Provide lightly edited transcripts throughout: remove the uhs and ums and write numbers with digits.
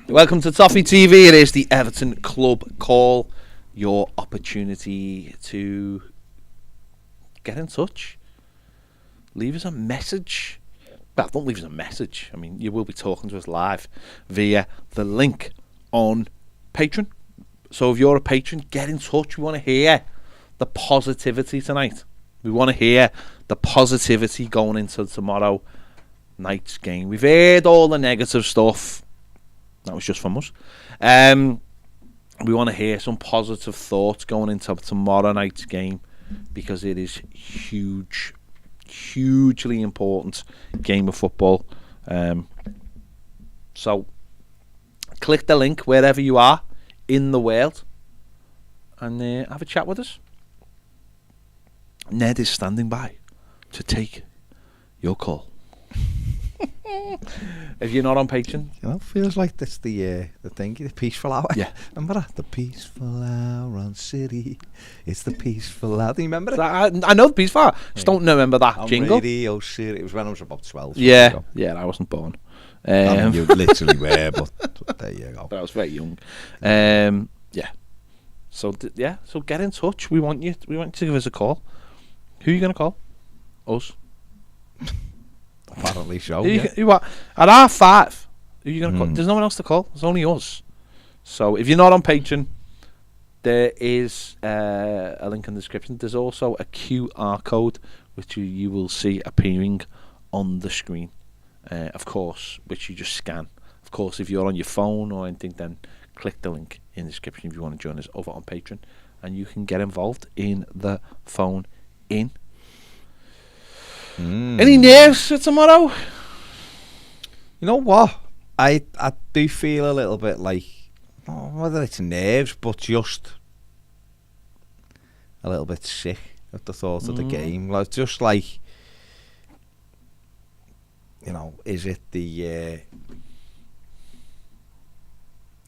Welcome to Toffee TV. It is the Everton Club Call. Your opportunity to get in touch. Leave us a message. Well, don't leave us a message. I mean, you will be talking to us live via the link on Patreon. So if you're a patron, get in touch. We want to hear the positivity tonight. We want to hear the positivity going into tomorrow night's game. We've heard all the negative stuff. That was just from us. We want to hear some positive thoughts going into tomorrow night's game because it is hugely important game of football. So click the link wherever you are in the world and have a chat with us. Ned is standing by to take your call. If you're not on Patreon, you know, feels like this the thing, the peaceful hour. Yeah, remember that? The peaceful hour on City. It's the peaceful hour. Do you remember it? I know the peaceful hour. Just don't remember that jingle. Radio City. It was when I was about 12. Yeah, I wasn't born. I mean, you literally were, but there you go. But I was very young. Yeah. So so get in touch. We want you to give us a call. Who are you going to call? Us. Apparently so. Who are at R5? Who are you going to call? There's no one else to call. There's only us. So if you're not on Patreon, there is a link in the description. There's also a QR code which you will see appearing on the screen. Of course, which you just scan. Of course, if you're on your phone or anything, then click the link in the description if you want to join us over on Patreon, and you can get involved in the phone in. Any nerves for tomorrow? You know what? I do feel a little bit like, whether it's nerves, but just a little bit sick at the thought of the game. Like, just like, you know, is it the...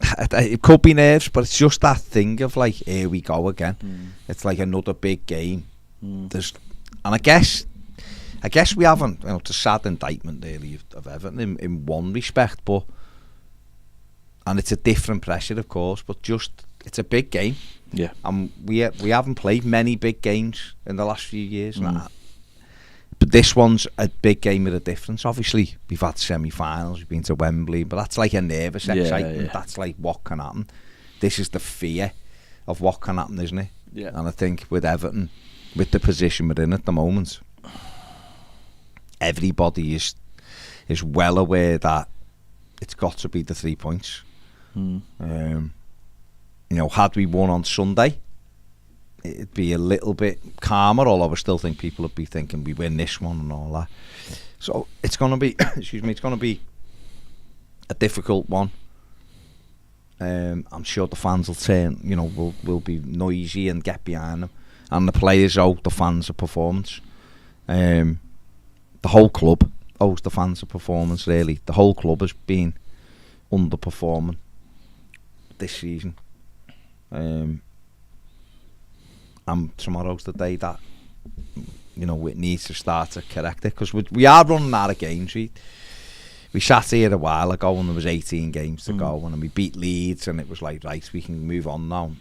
it could be nerves, but it's just that thing of like, here we go again. It's like another big game. And I guess we haven't, you know, it's a sad indictment really of Everton in one respect, but, and it's a different pressure of course, but just, it's a big game. Yeah. And we haven't played many big games in the last few years. But this one's a big game with a difference. Obviously, we've had semi-finals, we've been to Wembley, but that's like a nervous excitement. Yeah. That's like what can happen. This is the fear of what can happen, isn't it? Yeah. And I think with Everton, with the position we're in at the moment, everybody is well aware that it's got to be the 3 points. You know, had we won on Sunday, it'd be a little bit calmer, although I still think people would be thinking we win this one and all that. So it's going to be, it's going to be a difficult one. I'm sure the fans will turn, you know, will be noisy and get behind them. And the players owe the fans a performance. The whole club owes the fans a performance, really. The whole club has been underperforming this season. And tomorrow's the day that, you know, it needs to start to correct it, because we are running out of games. We sat here a while ago and there was 18 games to go, and then we beat Leeds and it was like, right, we can move on now.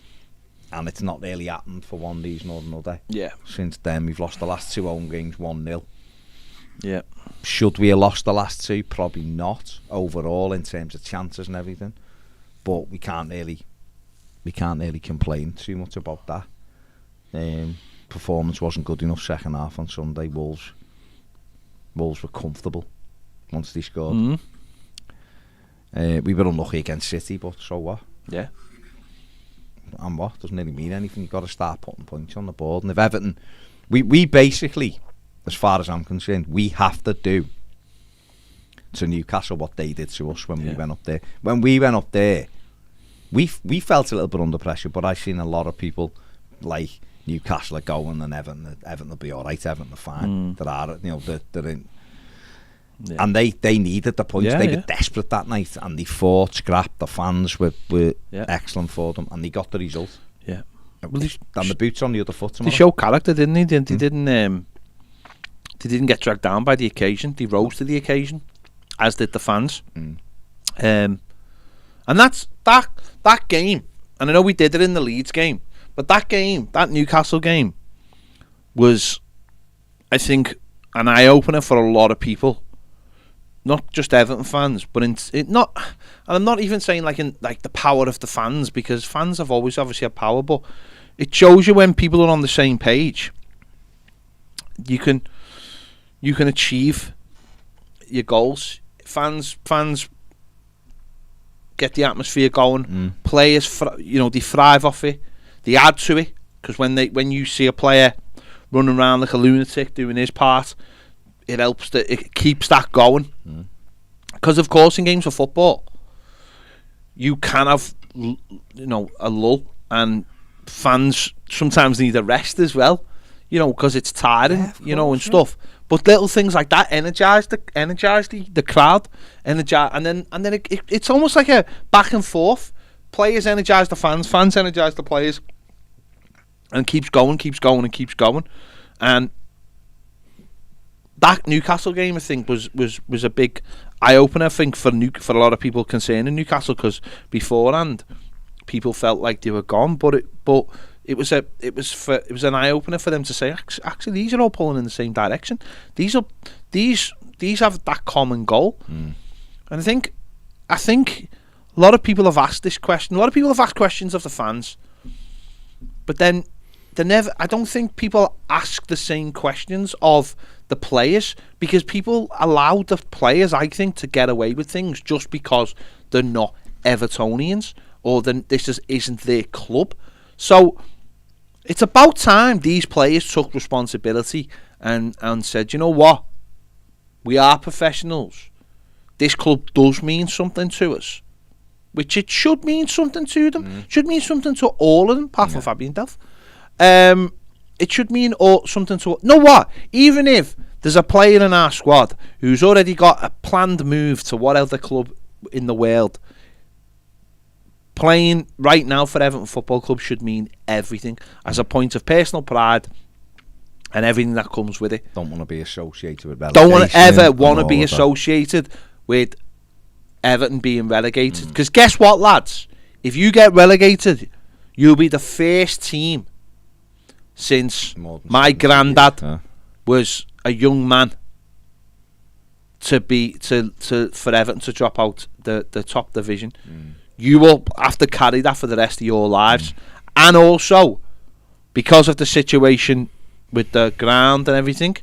And it's not really happened for one reason or another. Yeah. Since then, we've lost the last 2 home games 1-0. Yeah. Should we have lost the last 2? Probably not overall in terms of chances and everything. But we can't really complain too much about that. Performance wasn't good enough second half on Sunday. Wolves were comfortable once they scored. We were unlucky against City, but so what? Yeah. And what? Doesn't really mean anything. You've got to start putting points on the board. And if Everton, we basically, as far as I'm concerned, we have to do to Newcastle what they did to us when we went up there. When we went up there, we felt a little bit under pressure, but I've seen a lot of people like Newcastle are going and Everton will be all right. Everton are fine. They're in. Yeah. And they needed the points. They were desperate that night, and they fought, scrapped. The fans were excellent for them, and they got the result. Yeah. Well, and the boots on the other foot tomorrow. They showed character, didn't they? They didn't get dragged down by the occasion. They rose to the occasion, as did the fans. And that's that game. And I know we did it in the Leeds game, but that game, that Newcastle game, was, I think, an eye opener for a lot of people. Not just Everton fans, but and I'm not even saying like the power of the fans, because fans have always obviously had power, but it shows you when people are on the same page, you can achieve your goals. Fans get the atmosphere going. Players, they thrive off it. They add to it, because when you see a player running around like a lunatic doing his part, it keeps that going. Because of course, in games of football, you can have a lull, and fans sometimes need a rest as well, because it's tiring, and stuff. But little things like that energize the crowd, and then it's almost like a back and forth. Players energize the fans energize the players, and keeps going. And that Newcastle game, I think, was a big eye opener, I think, for a lot of people concerning Newcastle, because beforehand people felt like they were gone, but it was an eye opener for them to say, actually, these are all pulling in the same direction. These have that common goal. And I think a lot of people have asked this question. A lot of people have asked questions of the fans, but then I don't think people ask the same questions of the players, because people allow the players, I think, to get away with things just because they're not Evertonians, or then this isn't their club. So it's about time these players took responsibility and said, you know what, we are professionals. This club does mean something to us, which it should mean something to them. Should mean something to all of them, apart from Fabian Delph. It should mean something to... know what? Even if there's a player in our squad who's already got a planned move to what other club in the world, playing right now for Everton Football Club should mean everything, as a point of personal pride and everything that comes with it. Don't want to be associated with relegation. Don't ever want to be associated with Everton being relegated. Because guess what, lads? If you get relegated, you'll be the first team since my granddad was a young man for Everton to drop out the top division. You will have to carry that for the rest of your lives. And also, because of the situation with the ground and everything,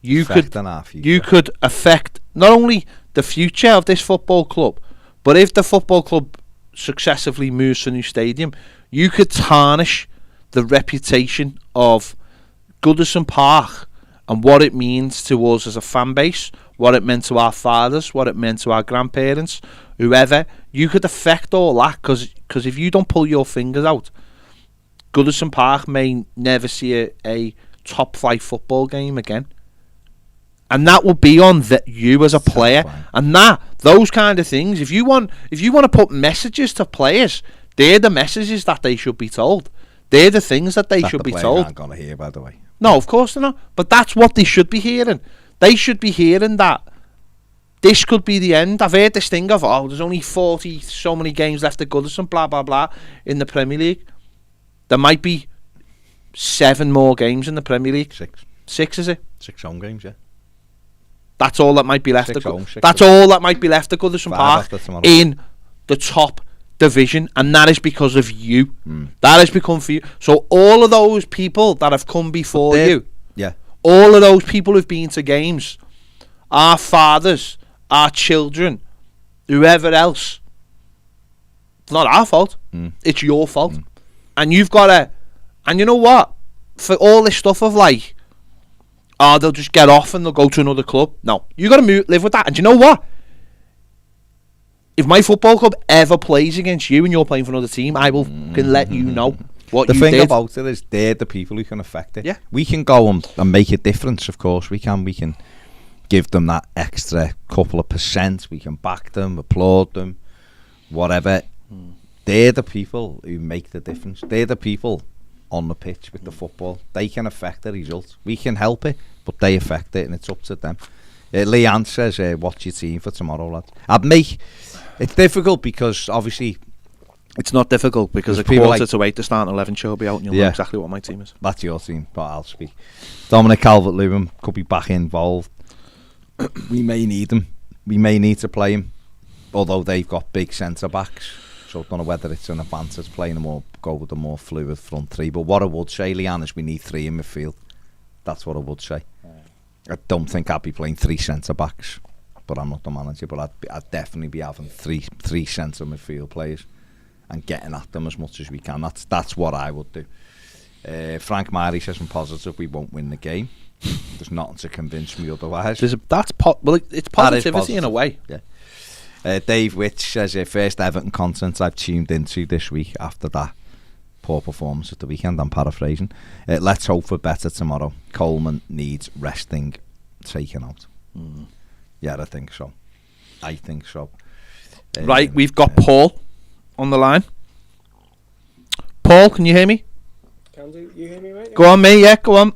you could affect not only the future of this football club, but if the football club successively moves to a new stadium, you could tarnish the reputation of Goodison Park and what it means to us as a fan base, what it meant to our fathers, what it meant to our grandparents, whoever. You could affect all that, because if you don't pull your fingers out, Goodison Park may never see a top flight football game again. And that will be on you as a player. And those kind of things, if you want to put messages to players, they're the messages that they should be told. They're the things that they should be told. Aren't gonna hear, by the way. No, of course they're not. But that's what they should be hearing. They should be hearing that this could be the end. I've heard this thing of, there's only 40 so many games left at Goodison, blah blah blah, in the Premier League. There might be 7 more games in the Premier League. 6, is it? 6 home games, yeah. That's all that might be left. That's all that might be left at Goodison Park in the top division, and that is because of you. That has become for you. So all of those people that have come before you, all of those people who've been to games, our fathers, our children, whoever else, it's not our fault. It's your fault. And you've got to, and you know what, for all this stuff of like, they'll just get off and they'll go to another club. No, you got to live with that. And you know what? If my football club ever plays against you and you're playing for another team, I can let you know what you did. The thing about it is, they're the people who can affect it. Yeah. We can go and make a difference, of course. We can give them that extra couple of %. We can back them, applaud them, whatever. They're the people who make the difference. They're the people on the pitch with the football. They can affect the result. We can help it, but they affect it, and it's up to them. Leanne says, what's your team for tomorrow, lad? It's difficult because obviously It's not difficult because a There's people quarter to 8 the starting 11 show will be out and you'll know exactly what my team is. that's your team, but I'll speak. Dominic Calvert-Lewin could be back involved. We may need him. We may need to play him, although they've got big centre backs. So I don't know whether it's an advantage playing them or go with a more fluid front three. But what I would say, Leanne, is we need 3 in midfield. That's what I would say. I don't think I'd be playing 3 centre backs, but I'm not the manager. But I'd definitely be having three centre midfield players and getting at them as much as we can. That's what I would do. Frank Miley says I'm positive we won't win the game. There's nothing to convince me otherwise. It's positivity in a way. Yeah. Dave Witch says first Everton content I've tuned into this week after that poor performance at the weekend. I'm paraphrasing. Let's hope for better tomorrow. Coleman needs resting, taken out. Yeah, I think so. Right, we've got Paul on the line. Paul, can you hear me? Can do. You hear me, mate? Go on, me. Yeah, go on.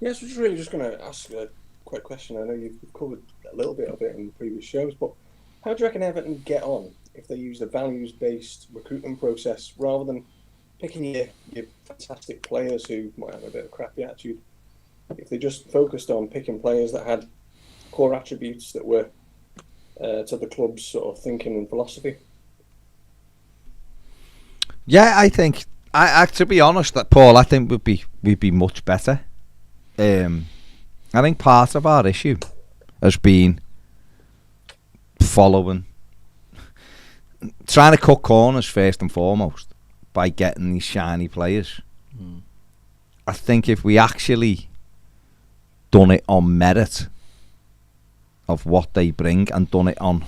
Yes, we're just going to ask a quick question. I know you've covered a little bit of it in previous shows, but how do you reckon Everton get on if they use a values-based recruitment process rather than picking your fantastic players who might have a bit of a crappy attitude? If they just focused on picking players that had core attributes that were to the club's sort of thinking and philosophy? Yeah, I think, I to be honest, that Paul, I think we'd be much better. I think part of our issue has been trying to cut corners first and foremost by getting these shiny players. I think if we actually done it on merit of what they bring and done it on,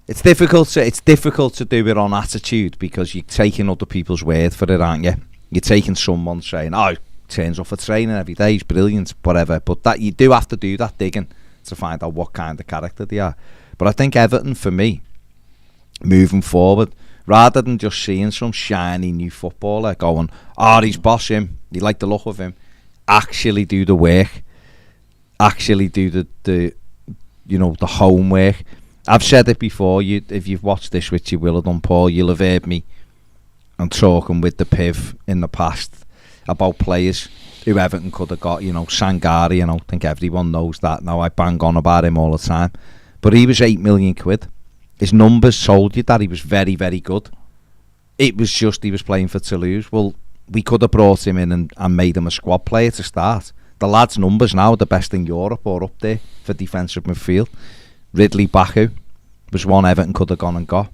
it's difficult to do it on attitude because you're taking other people's word for it, aren't you? You're taking someone saying, "Oh, turns up for training every day, he's brilliant," whatever. But that you do have to do that digging to find out what kind of character they are. But I think Everton, for me, moving forward, rather than just seeing some shiny new footballer going, "Oh, he's boss him, you like the look of him," actually do the work, actually do the homework. I've said it before. If you've watched this, which you will have done, Paul, you'll have heard me and talking with the Piv in the past about players who Everton could have got. Sangari, I think everyone knows that now. I bang on about him all the time, but he was £8 million. His numbers told you that he was very, very good. It was just he was playing for Toulouse. Well, we could have brought him in and made him a squad player to start. The lad's numbers now are the best in Europe or up there for defensive midfield. Ridley Baku was one Everton could have gone and got.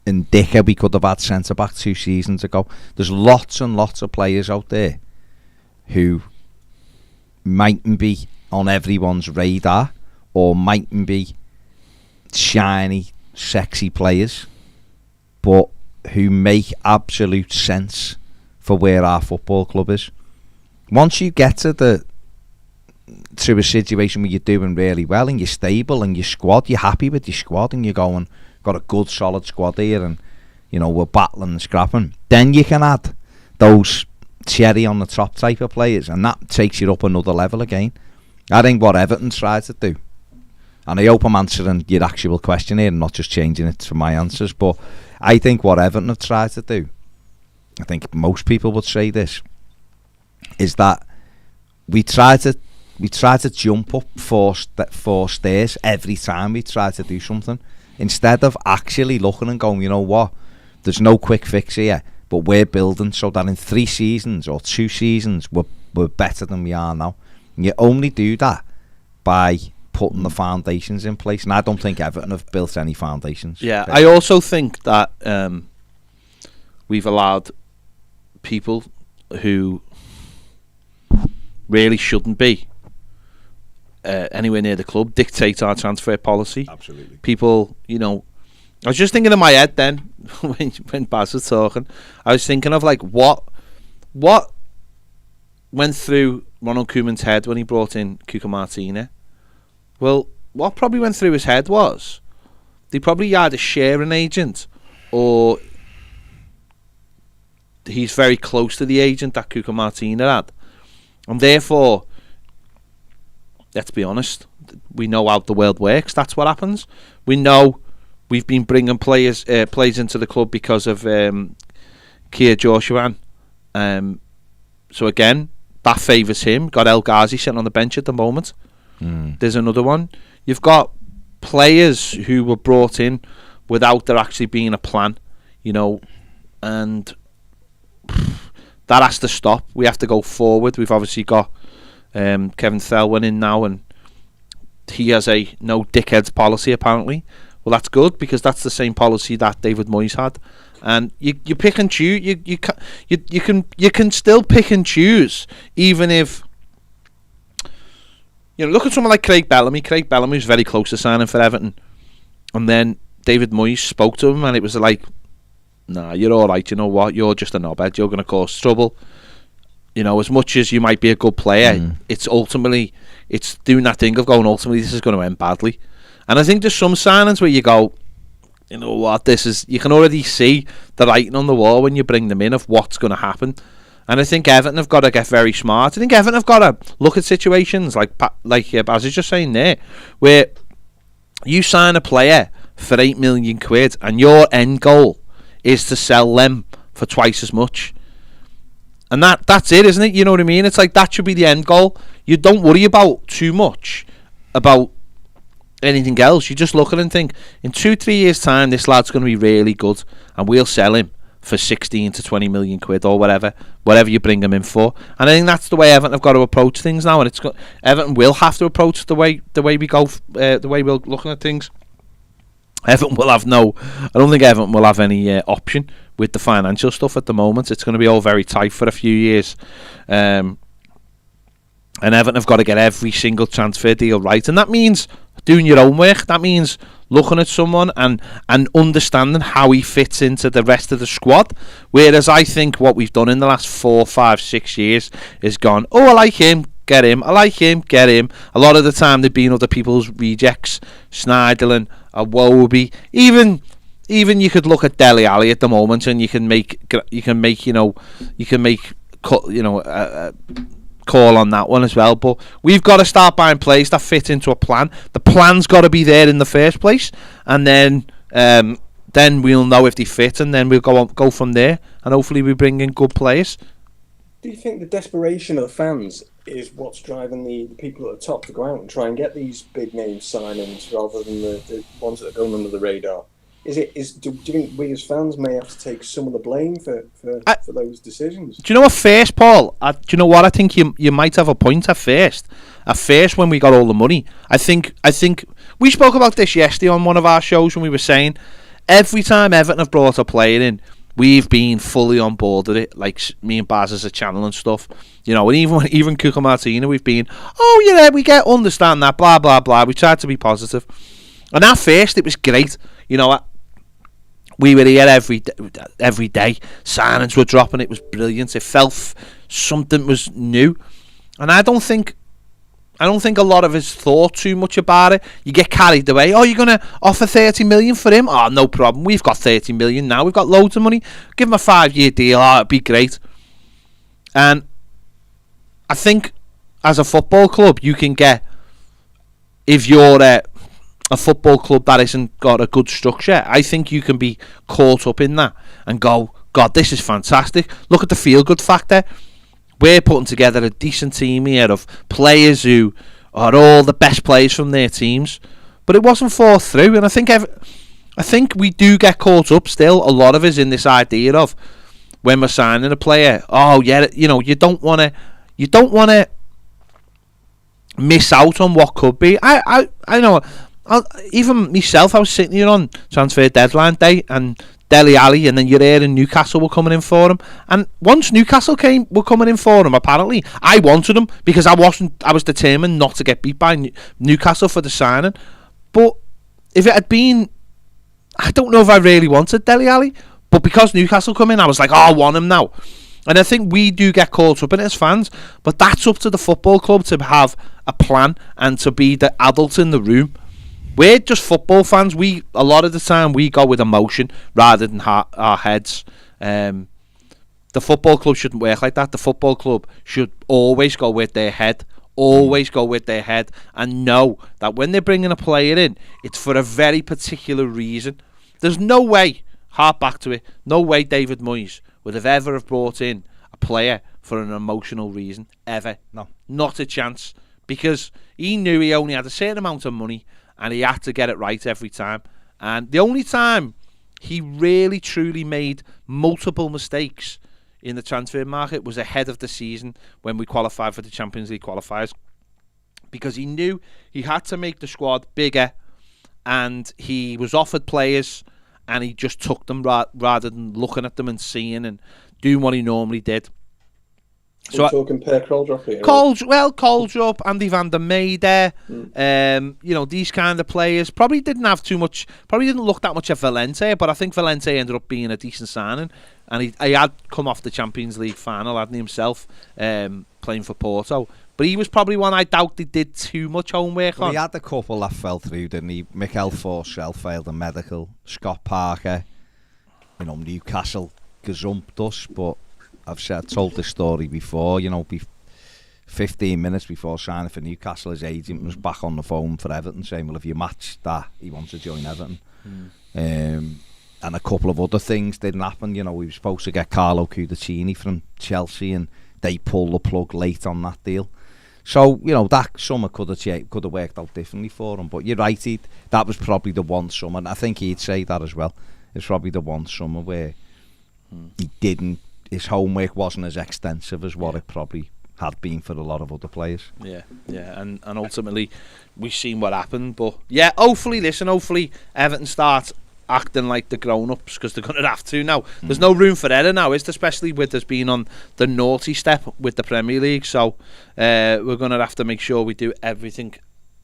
And Dicker we could have had centre back 2 seasons ago. There's lots and lots of players out there who mightn't be on everyone's radar or mightn't be shiny, sexy players, but who make absolute sense for where our football club is. Once you get to a situation where you're doing really well and you're stable and your squad, you're happy with your squad and you're going, got a good solid squad here and we're battling and scrapping, then you can add those cherry on the top type of players and that takes you up another level again. I think what Everton tried to do, and I hope I'm answering your actual question here and not just changing it for my answers, but I think what Everton have tried to do, I think most people would say this, is that we try to jump up four stairs every time we try to do something, instead of actually looking and going, you know what, there's no quick fix here, but we're building so that in 3 seasons or 2 seasons we're better than we are now. And you only do that by putting the foundations in place, and I don't think Everton have built any foundations. Yeah, I also think that we've allowed people who really shouldn't be anywhere near the club dictate our transfer policy. Absolutely. People, I was just thinking in my head then when Baz was talking, I was thinking of like what went through Ronald Koeman's head when he brought in Cuca Martina. Well, what probably went through his head was they probably either share an agent or he's very close to the agent that Cuca Martina had, and therefore, let's be honest, we know how the world works. That's what happens. We know we've been bringing players into the club because of Kia Joshuan. So again, that favours him. Got El Ghazi sitting on the bench at the moment. There's another one. You've got players who were brought in without there actually being a plan, and that has to stop. We have to go forward. We've obviously got Kevin Thelwyn in now, and he has a no dickheads policy apparently. Well, that's good, because that's the same policy that David Moyes had. And you pick and choose. You can still pick and choose, even if look at someone like Craig Bellamy. Craig Bellamy was very close to signing for Everton, and then David Moyes spoke to him, and it was like, "Nah, you're all right. You know what? You're just a knobhead. You're going to cause trouble." As much as you might be a good player, it's doing that thing of going, ultimately this is going to end badly. And I think there's some signings where you go, you know what, you can already see the writing on the wall when you bring them in of what's going to happen. And I think Everton have got to get very smart. I think Everton have got to look at situations like Baz is just saying there, where you sign a player for £8 million and your end goal is to sell them for twice as much. And that's it, isn't it? You know what I mean? It's like that should be the end goal. You don't worry about too much about anything else. You just look at it and think, in 2-3 years' time, this lad's going to be really good, and we'll sell him for 16 to 20 million quid or whatever you bring him in for. And I think that's the way Everton have got to approach things now, and Everton will have to approach the way we go, the way we're looking at things. Everton will have I don't think Everton will have any option with the financial stuff at the moment. It's going to be all very tight for a few years. And Everton have got to get every single transfer deal right, and that means doing your own work. That means looking at someone and understanding how he fits into the rest of the squad. Whereas I think what we've done in the last 4, 5, 6 years is gone, oh, I like him, get him. I like him, get him. A lot of the time they've been other people's rejects. Schneiderlin, Iwobi, even you could look at Dele Alli at the moment, and you can make call on that one as well. But we've got to start buying players that fit into a plan. The plan's got to be there in the first place, and then we'll know if they fit, and then we'll go from there, and hopefully we bring in good players. Do you think the desperation of the fans is what's driving the people at the top to go out and try and get these big name signings rather than the ones that are going under the radar? Do you think we as fans may have to take some of the blame for those decisions? Do you know what, first, Paul? Do you know what? I think you might have a point at first. At first, when we got all the money, I think we spoke about this yesterday on one of our shows when we were saying every time Everton have brought a player in, we've been fully on board with it. Like me and Baz as a channel and stuff, and even Cuca Martina, we've been, oh yeah, we understand that, blah blah blah. We tried to be positive, and at first it was great. We were here every day. Signings were dropping. It was brilliant. It felt something was new, and I don't think a lot of us thought too much about it. You get carried away. Oh, you're gonna offer 30 million for him? Oh, no problem. We've got 30 million now. We've got loads of money. Give him a 5-year deal. Oh, it'd be great. And I think as a football club, you can get, if you're a football club that isn't got a good structure, I think you can be caught up in that and go, God, this is fantastic. Look at the feel-good factor. We're putting together a decent team here of players who are all the best players from their teams, but it wasn't thought through. And I think we do get caught up still, a lot of us, in this idea of when we're signing a player, oh yeah, you don't want to miss out on what could be. I know. Even myself, I was sitting here on transfer deadline day, and Dele Alli, and then you're hearing Newcastle were coming in for him. And once Newcastle were coming in for him, apparently I wanted him because I was determined not to get beat by Newcastle for the signing. But if it had been, I don't know if I really wanted Dele Alli, but because Newcastle come in, I was like, oh, I want him now. And I think we do get caught up in it as fans, but that's up to the football club to have a plan and to be the adults in the room. We're just football fans. A lot of the time we go with emotion rather than our heads. The football club shouldn't work like that. The football club should always go with their head Always go with their head and know that when they're bringing a player in, it's for a very particular reason. There's no way, hark back to it, no way David Moyes would have ever have brought in a player for an emotional reason, ever. No. Not a chance. Because he knew he only had a certain amount of money and he had to get it right every time. And the only time he really truly made multiple mistakes in the transfer market was ahead of the season when we qualified for the Champions League qualifiers, because he knew he had to make the squad bigger, and he was offered players and he just took them rather than looking at them and seeing and doing what he normally did. So talking Per Coldrup here. Coldrup, Andy van der Meijden, these kind of players probably didn't look that much at Valencia, but I think Valencia ended up being a decent signing, and he had come off the Champions League final, hadn't he, himself, playing for Porto. But he was probably one I doubt they did too much homework on. He had a couple that fell through, didn't he? Mikel Forsell failed a medical. Scott Parker, Newcastle gazumped us, but I've told this story before, 15 minutes before signing for Newcastle, his agent was back on the phone for Everton saying, well, if you match that, he wants to join Everton. And a couple of other things didn't happen. We were supposed to get Carlo Cudicini from Chelsea, and they pulled the plug late on that deal. So, that summer could have worked out differently for him. But you're right, that was probably the one summer, and I think he'd say that as well. It's probably the one summer where his homework wasn't as extensive as what it probably had been for a lot of other players. Yeah, and ultimately we've seen what happened. But yeah, hopefully Everton start acting like the grown-ups, because they're going to have to now. There's no room for error now, is there? Especially with us being on the naughty step with the Premier League. So we're going to have to make sure we do everything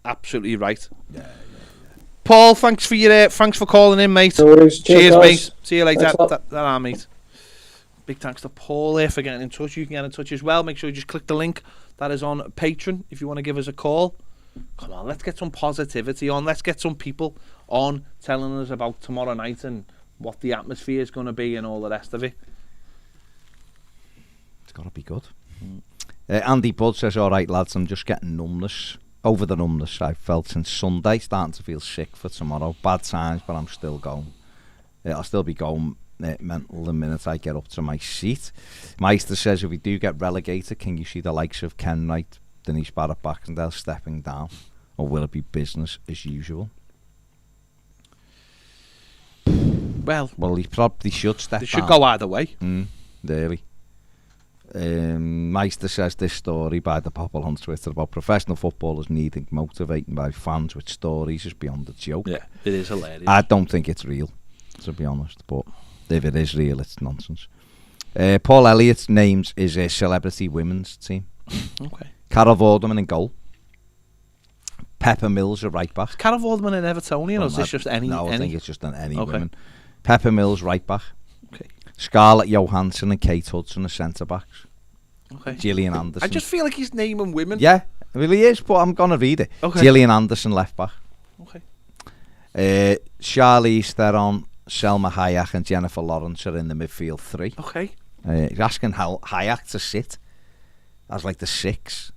absolutely right. Yeah. Paul, thanks for calling in, mate. No worries. Cheers, mate. See you later. That mate. Big thanks to Paul here for getting in touch. You can get in touch as well. Make sure you just click the link that is on Patreon if you want to give us a call. Come on, let's get some positivity on. Let's get some people on telling us about tomorrow night and what the atmosphere is going to be and all the rest of it. It's got to be good. Andy Budd says, all right, lads, I'm just getting over the numbness I've felt since Sunday. Starting to feel sick for tomorrow. Bad signs, but I'm still going. I'll still be going mental the minute I get up to my seat. Meister says, if we do get relegated, can you see the likes of Ken Wright, Denise Barrett, Baxendale stepping down, or will it be business as usual? Well, he probably should step down. They should go either way. Really. Meister says, this story by the Popple on Twitter about professional footballers needing motivating by fans with stories is beyond a joke. Yeah, it is hilarious. I don't think it's real, to be honest, but if it is real, it's nonsense. Paul Elliott's names is a celebrity women's team. Okay. Carol Vorderman in goal. Pepper Mills a right back. Is Carol Vorderman an Evertonian, or is this just any? No, I think it's just any women. Pepper Mills right back. Okay. Scarlett Johansson and Kate Hudson are centre backs. Okay. Gillian Anderson. I just feel like he's naming women. Yeah, it really is, but I'm gonna read it. Okay. Gillian Anderson left back. Okay. Charlize Theron, Selma Hayek and Jennifer Lawrence are in the midfield three. Okay. He's asking how Hayek to sit as like the 6.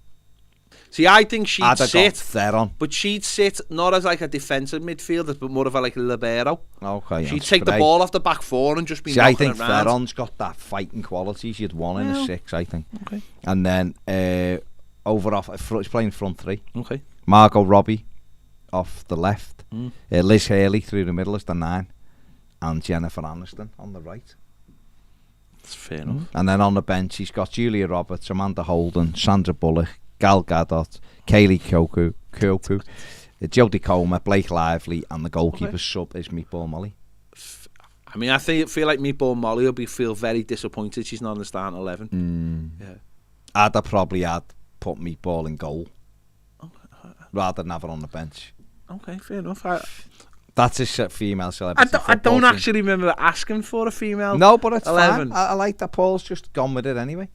See, I think she'd sit, Theron. but she'd sit not as like a defensive midfielder, but more of a like a libero. Okay. She'd take the ball off the back 4 and just be knocking I think it around. Theron's got that fighting quality. She'd won in a 6, I think. Okay. And then he's playing front 3. Okay. Margot Robbie off the left. Liz Haley through the middle as the 9. And Jennifer Aniston on the right. That's fair enough. And then on the bench, he's got Julia Roberts, Amanda Holden, Sandra Bullock, Gal Gadot, Kaylee Kyoku, Jodie Comer, Blake Lively, and the goalkeeper sub is Meatball Molly. I mean, I feel like Meatball Molly will feel very disappointed she's not in the starting 11. Yeah. I'd probably put Meatball in goal rather than have her on the bench. Okay, fair enough. That's his female celebrity. I don't actually remember asking for a female. No, but it's 11. fine. I like that Paul's just gone with it anyway.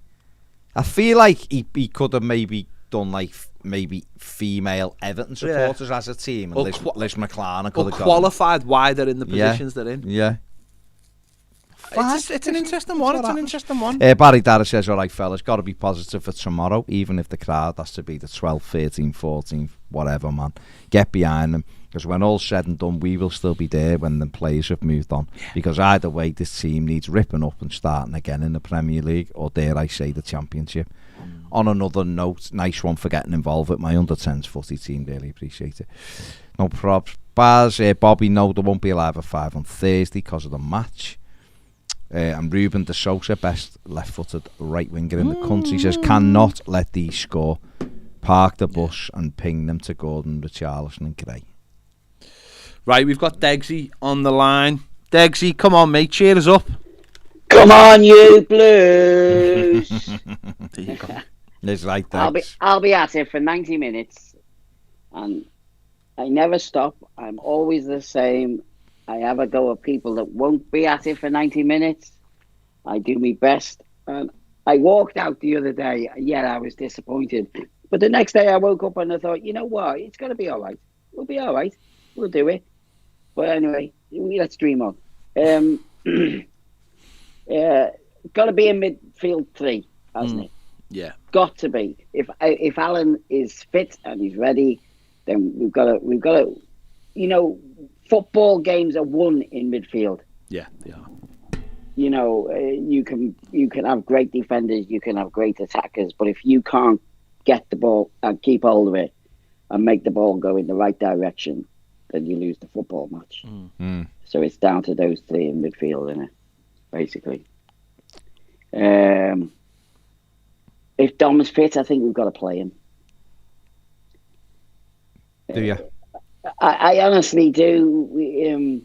I feel like he could have maybe done like female Everton supporters as a team, and Liz McLaren could have qualified why they're in the positions they're in. Yeah. It's an interesting one. It's an interesting one. Barry Dara says, all right, fellas, got to be positive for tomorrow, even if the crowd has to be the 12th, 13th, 14th, whatever, man. Get behind them, because when all's said and done, we will still be there when the players have moved on. Because either way, this team needs ripping up and starting again in the Premier League, or dare I say, the Championship. On another note, nice one for getting involved with my under-10s footy team. Really appreciate it. No props. Baz, Bobby, no, there won't be a live at 5 on Thursday because of the match. And Ruben de Sousa, best left-footed right winger in the country, says, cannot let these score. Park the bus and ping them to Gordon, Richarlison and Gray. Right, we've got Degsy on the line. Degsy, come on, mate, cheer us up. Come on, you Blues! There you go. It's right, Degs. I'll be at it for 90 minutes, and I never stop. I'm always the same. I have a go at people that won't be at it for 90 minutes. I do my best. I walked out the other day. Yeah, I was disappointed. But the next day I woke up and I thought, you know what? It's going to be all right. We'll be all right. We'll do it. But anyway, let's dream on. Got to be in midfield 3, hasn't it? Yeah. Got to be. If Alan is fit and he's ready, then we've got to, you know, football games are won in midfield. Yeah, they are. You know, you can have great defenders, you can have great attackers, but if you can't get the ball and keep hold of it and make the ball go in the right direction, then you lose the football match. So it's down to those 3 in midfield, isn't it? Basically. If Dom's fit, I think we've got to play him. Do you? I honestly do.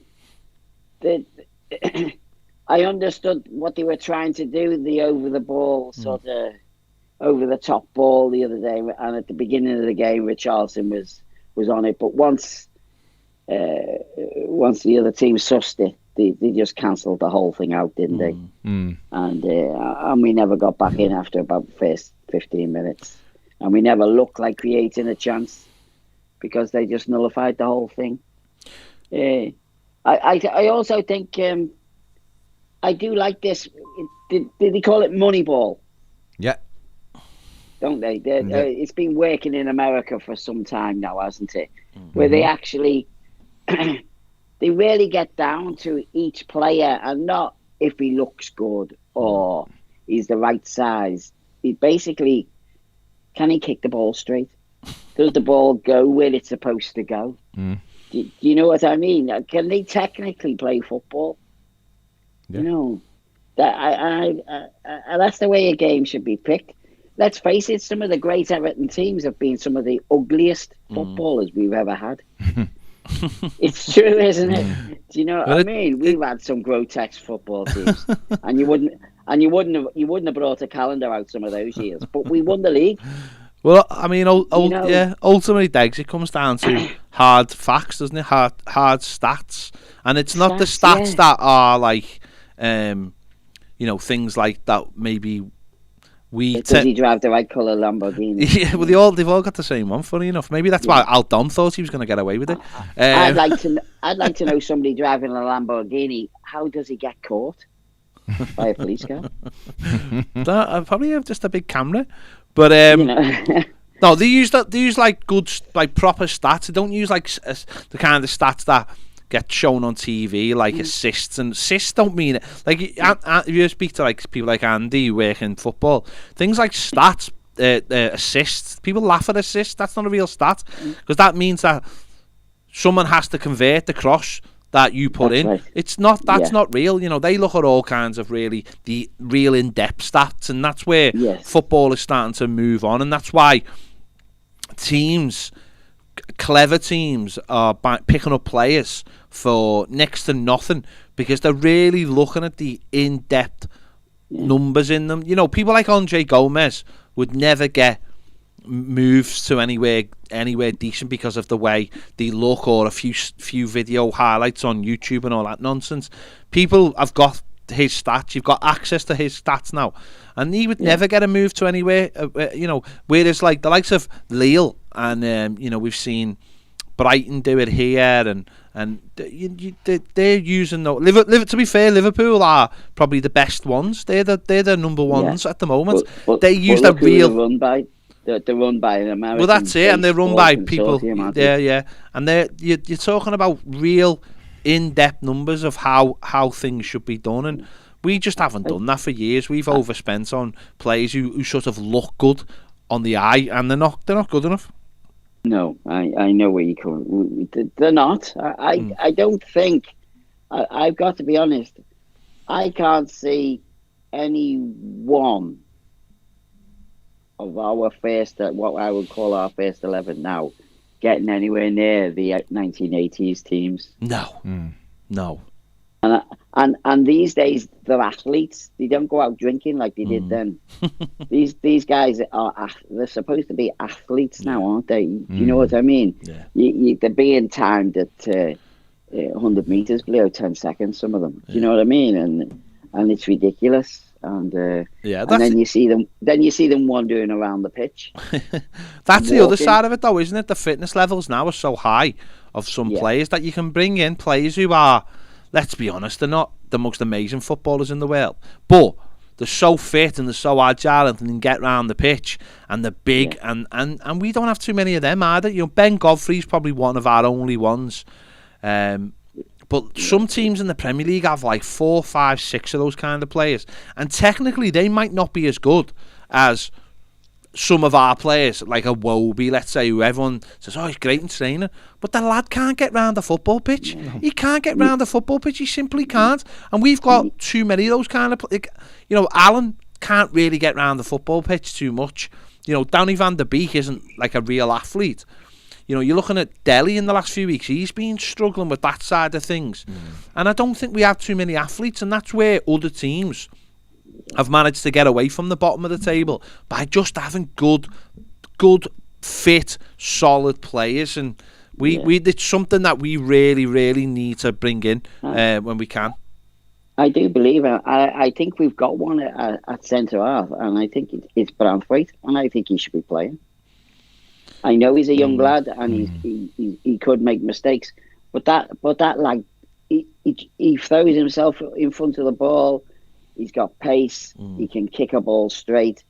I understood what they were trying to do, the over-the-ball, sort of over-the-top ball the other day. And at the beginning of the game, Richarlison was on it. But once the other team sussed it, they just cancelled the whole thing out, didn't they? And we never got back in after about the first 15 minutes. And we never looked like creating a chance because they just nullified the whole thing. I also think I do like this. Did they call it Moneyball? Yeah. Don't they? It's been working in America for some time now, hasn't it? Where they actually... they really get down to each player and not if he looks good or he's the right size. He basically, can he kick the ball straight? Does the ball go where it's supposed to go? Do you know what I mean? Can they technically play football? Yeah. You know, that's the way a game should be picked. Let's face it, some of the great Everton teams have been some of the ugliest footballers we've ever had. It's true, isn't it? Do you know what I mean? We've had some grotesque football teams, and you wouldn't have brought a calendar out some of those years, but we won the league. Well, I mean, ultimately, Degs, it comes down to hard facts, doesn't it? Hard stats, and it's not the stats that are like, things like that. Maybe does he drive the right colour Lamborghini? Yeah, well, they've all got the same one. Funny enough, maybe that's why Al Don thought he was going to get away with it. I'd like to know somebody driving a Lamborghini. How does he get caught by a police car? I probably have just a big camera, but no, they use like good, like proper stats. They don't use like the kind of stats that get shown on TV, like assists, and assists don't mean it. Like if you speak to like people like Andy who work in football, things like stats, assists, people laugh at assists. That's not a real stat because that means that someone has to convert the cross that you put in. Right. It's not. That's not real. You know, they look at all kinds of the real in-depth stats, and that's where football is starting to move on, and that's why clever teams are picking up players for next to nothing because they're really looking at the in-depth numbers in them. You know, people like Andre Gomez would never get moves to anywhere decent because of the way they look or a few video highlights on YouTube and all that nonsense. People have got his stats. You've got access to his stats now, and he would never get a move to anywhere. Whereas like the likes of Lille and we've seen Brighton do it here, and And they're using to be fair, Liverpool are probably the best ones. They're the number ones at the moment. But they use the real. They're run by an American. Well, that's it, and they're run by people. Yeah. And you're talking about real in-depth numbers of how things should be done, and we just haven't done that for years. We've overspent on players who sort of look good on the eye, and they're not good enough. No, I know where you're coming. They're not. I don't think. I've got to be honest. I can't see any one of our first, what I would call our first 11 now, getting anywhere near the 1980s teams. No. And these days they're athletes. They don't go out drinking like they did then. These guys they're supposed to be athletes now, aren't they? Do you know what I mean? Yeah. They're being timed at 100 meters below 10 seconds. Some of them. Do you know what I mean? And it's ridiculous. And then you see them wandering around the pitch. That's the other side of it, though, isn't it? The fitness levels now are so high of some players that you can bring in players who are, let's be honest, they're not the most amazing footballers in the world, but they're so fit and they're so agile and can get around the pitch, and they're big, and we don't have too many of them either. You know, Ben Godfrey's probably one of our only ones. But some teams in the Premier League have like 4, 5, 6 of those kind of players. And technically, they might not be as good as some of our players, like a Wobie, let's say, who everyone says, he's great in training. But the lad can't get round the football pitch. He can't get round the football pitch. He simply can't. And we've got too many of those kind of... Alan can't really get round the football pitch too much. Danny van der Beek isn't like a real athlete. You're looking at Delhi in the last few weeks. He's been struggling with that side of things. And I don't think we have too many athletes, and that's where other teams have managed to get away from the bottom of the table by just having good, fit, solid players. And it's something that we really, really need to bring in when we can. I do believe it. I think we've got one at centre half, and I think it's Branthwaite, and I think he should be playing. I know he's a young lad, and he could make mistakes, but that lad, he throws himself in front of the ball. He's got pace. He can kick a ball straight,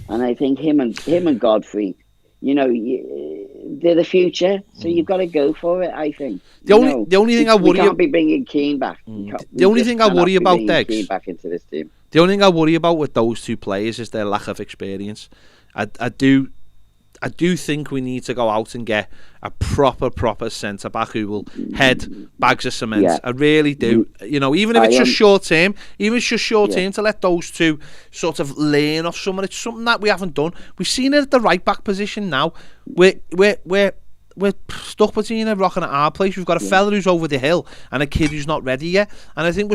and I think him and Godfrey, they're the future. So you've got to go for it. I think the only thing I worry we can't be bringing Keane back. The only thing I worry about, Dex, Keane back into this team. The only thing I worry about with those two players is their lack of experience. I do think we need to go out and get a proper centre back who will head bags of cement. Yeah. I really do. Even if it's just short term, to let those two sort of learn off someone. It's something that we haven't done. We've seen it at the right back position now. We're stuck between a rock and a hard place. We've got a fella who's over the hill and a kid who's not ready yet. And I think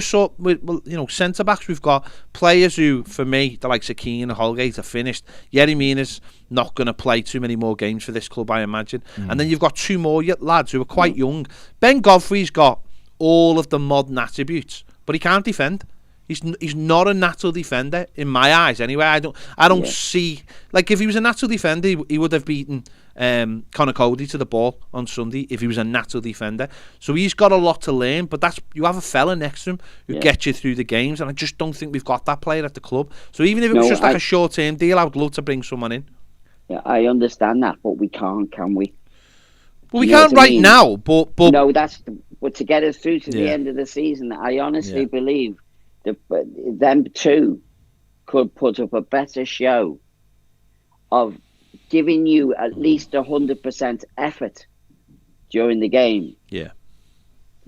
centre backs. We've got players who, for me, the likes of Keane and Holgate are finished. Yerry Mina's not going to play too many more games for this club, I imagine. And then you've got two more lads who are quite young. Ben Godfrey's got all of the modern attributes, but he can't defend. He's not a natural defender in my eyes. Anyway, I don't see, like, if he was a natural defender, he would have beaten Conor Cody to the ball on Sunday if he was a natural defender. So he's got a lot to learn, but you have a fella next to him who gets you through the games, and I just don't think we've got that player at the club. So even if it was just like a short-term deal, I would love to bring someone in. Yeah, I understand that, but we can't, can we? Well, we can't right now, but no, but to get us through to the end of the season, I honestly believe them two could put up a better show of giving you at least 100% effort during the game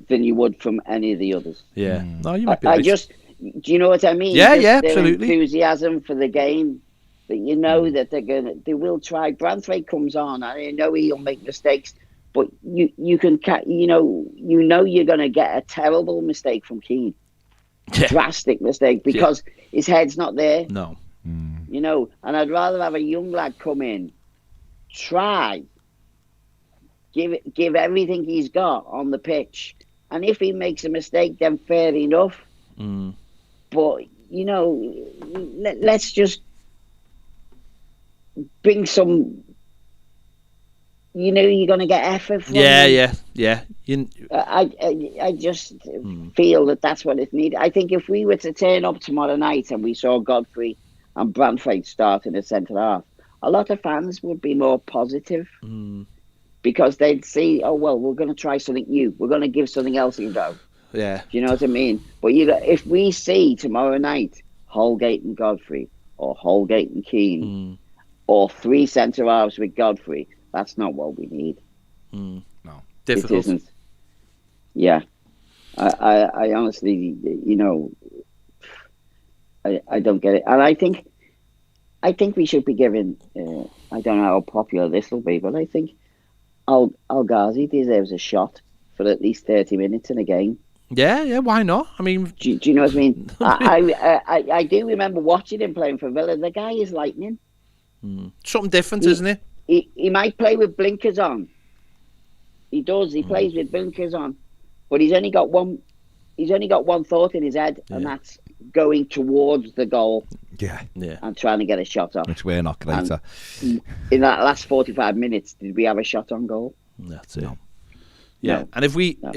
than you would from any of the others. Yeah. No, you might be right. Do you know what I mean? Yeah, their absolutely. Enthusiasm for the game, that that they will try. Branthwaite comes on, and I know he'll make mistakes, but you can you're going to get a terrible mistake from Keane. Drastic mistake because his head's not there. No. And I'd rather have a young lad come in, try, give everything he's got on the pitch, and if he makes a mistake, then fair enough. But let's just bring some you know you're going to get effort from Yeah. them. I just feel that that's what it needs. I think if we were to turn up tomorrow night and we saw Godfrey and Branthwaite starting at centre half, a lot of fans would be more positive because they'd see, oh well, we're going to try something new. We're going to give something else a go. Yeah. Do you know what I mean? But if we see tomorrow night Holgate and Godfrey, or Holgate and Keane, or 3 centre halves with Godfrey, that's not what we need. No, difficult. It isn't. Yeah, I honestly, you know, I don't get it, and I think we should be given. I don't know how popular this will be, but I think Al Ghazi deserves a shot for at least 30 minutes in a game. Yeah, why not? I mean, do you know what I mean? I do remember watching him playing for Villa. The guy is lightning. Something different, isn't it? He might play with blinkers on. He does. He plays with blinkers on, but he's only got one. He's only got one thought in his head, and that's going towards the goal. Yeah. And trying to get a shot off. Which we're not great at. In that last 45 minutes, did we have a shot on goal? That's it. No. Yeah, No. and if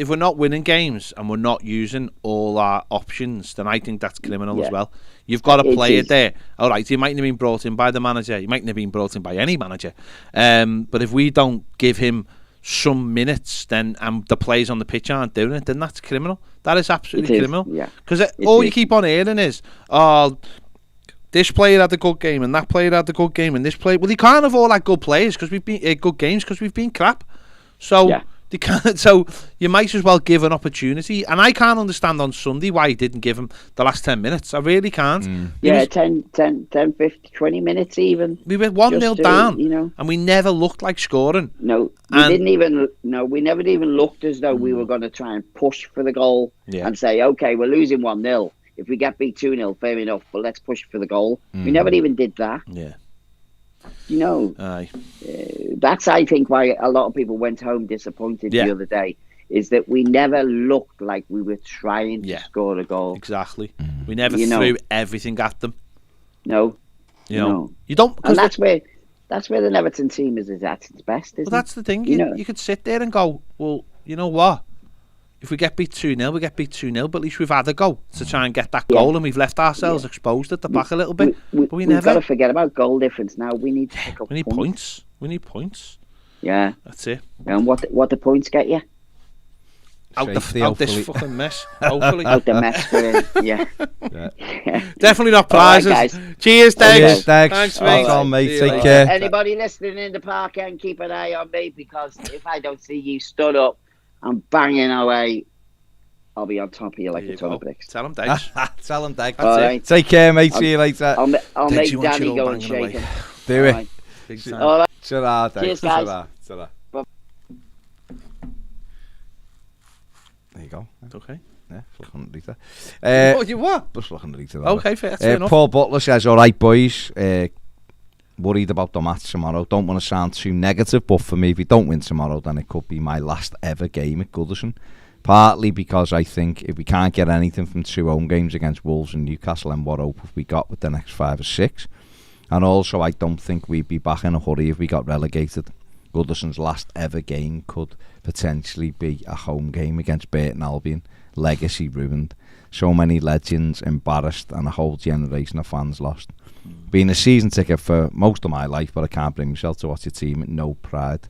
we're not winning games and we're not using all our options, then I think that's criminal as well. You've got a player there. All right, he mightn't have been brought in by the manager. He mightn't have been brought in by any manager. But if we don't give him some minutes, then the players on the pitch aren't doing it, then that's criminal. That is absolutely criminal. Yeah. Because all you keep on hearing is, oh, this player had a good game and that player had a good game and this player. Well, he can't have all that good players because we've been good games because we've been crap. So. Yeah. They can't, so you might as well give an opportunity, and I can't understand on Sunday why he didn't give him the last 10 minutes. I really can't. Yeah, 10, 50, 20 minutes even. We were 1-0 down, you know, and we never looked like scoring. No, we never even looked as though we were going to try and push for the goal and say, okay, we're losing 1-0. If we get beat 2-0, fair enough, but let's push for the goal. We never even did that. Yeah. You know, that's, I think, why a lot of people went home disappointed the other day, is that we never looked like we were trying to score a goal. Exactly. We never threw everything at them. No. You know, you don't. And that's where the Everton team is at its best, isn't it? Well, that's the thing. You could sit there and go, well, you know what? If we get beat 2-0, we get beat 2-0, but at least we've had a go to try and get that goal, and we've left ourselves exposed at the back a little bit. But we've got to forget about goal difference now. We need to pick up points. We need points. Yeah. That's it. And what the points get you? Out this fucking mess. Hopefully. Out the mess, yeah. Definitely not prizes. Right, guys. Cheers, Degs. Thanks, mate. Right. Mate. Take care. Anybody listening in the park end, keep an eye on me, because if I don't see you stood up and banging away, I'll be on top of you like a ton of bricks. Tell him, Degs. Tell him, Degs. All right. Take care, mate. See you later. I'll make Danny go and shake him. Do it. Big time. All right. Ta-ra, Degs. Cheers, guys. Ta-ra. There you go. It's okay. Yeah, just looking at You what? Just looking at Okay, fair enough. Paul Butler says, all right, boys. Worried about the match tomorrow. Don't want to sound too negative, but for me, if we don't win tomorrow, then it could be my last ever game at Goodison. Partly because I think if we can't get anything from 2 home games against Wolves and Newcastle, then what hope have we got with the next 5 or 6? And also, I don't think we'd be back in a hurry if we got relegated. Goodison's last ever game could potentially be a home game against Burton Albion. Legacy ruined. So many legends embarrassed and a whole generation of fans lost. Been a season ticket for most of my life, but I can't bring myself to watch a team with no pride,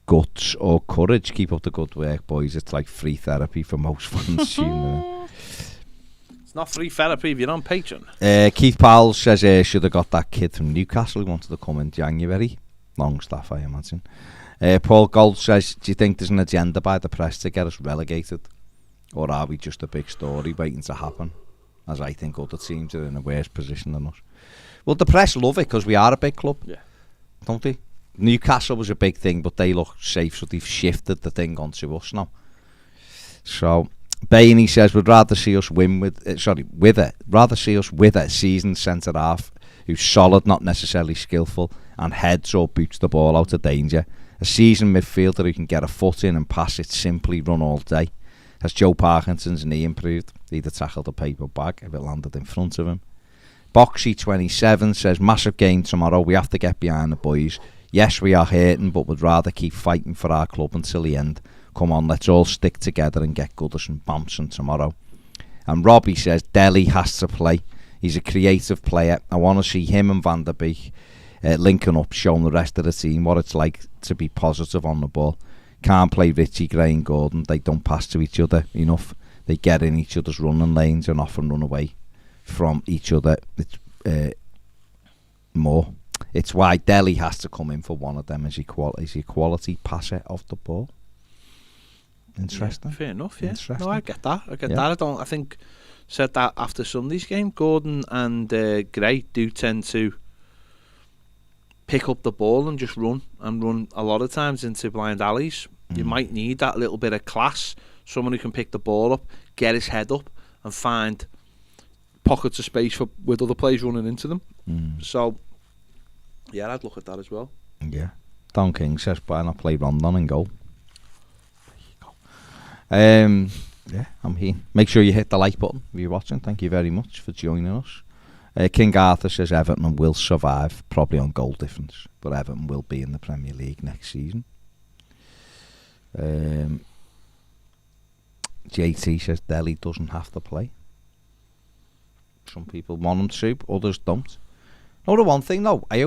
guts or courage. Keep up the good work, boys. It's like free therapy for most fans. It's not free therapy if you're on Patreon. Keith Powell says should have got that kid from Newcastle who wanted to come in January. Longstaff, I imagine. Paul Gold says, do you think there's an agenda by the press to get us relegated? Or are we just a big story waiting to happen? As I think other teams are in a worse position than us. Well, the press love it because we are a big club. Yeah. Don't they? Newcastle was a big thing, but they look safe, so they've shifted the thing onto us now. So, Bainey says, would rather see us rather see us with a seasoned centre half who's solid, not necessarily skillful, and heads or boots the ball out of danger. A seasoned midfielder who can get a foot in and pass it, simply run all day. Has Joe Parkinson's knee improved? He'd have tackled a paper bag if it landed in front of him. Boxy27 says, massive game tomorrow. We have to get behind the boys. Yes, we are hurting, but we'd rather keep fighting for our club until the end. Come on, let's all stick together and get Goodison bouncing tomorrow. And Robbie says Dele has to play. He's a creative player. I want to see him and Van der Beek linking up, showing the rest of the team what it's like to be positive on the ball. Can't play Richie, Gray and Gordon. They don't pass to each other enough. They get in each other's running lanes and often run away from each other. It's more. It's why Dele has to come in for one of them as a quality passer of the ball. Interesting. Yeah, fair enough, yeah. Interesting. No, I get that. I think said that after Sunday's game, Gordon and Gray do tend to pick up the ball and just run a lot of times into blind alleys. You might need that little bit of class, someone who can pick the ball up, get his head up and find pockets of space with other players running into them. So yeah, I'd look at that as well. Yeah. Don King says, why not play Rondon and goal? There you go. Yeah, I'm here. Make sure you hit the like button if you're watching. Thank you very much for joining us. King Arthur says Everton will survive, probably on goal difference, but Everton will be in the Premier League next season. JT says Dele doesn't have to play. Some people want him to, others don't. No, the one thing though, I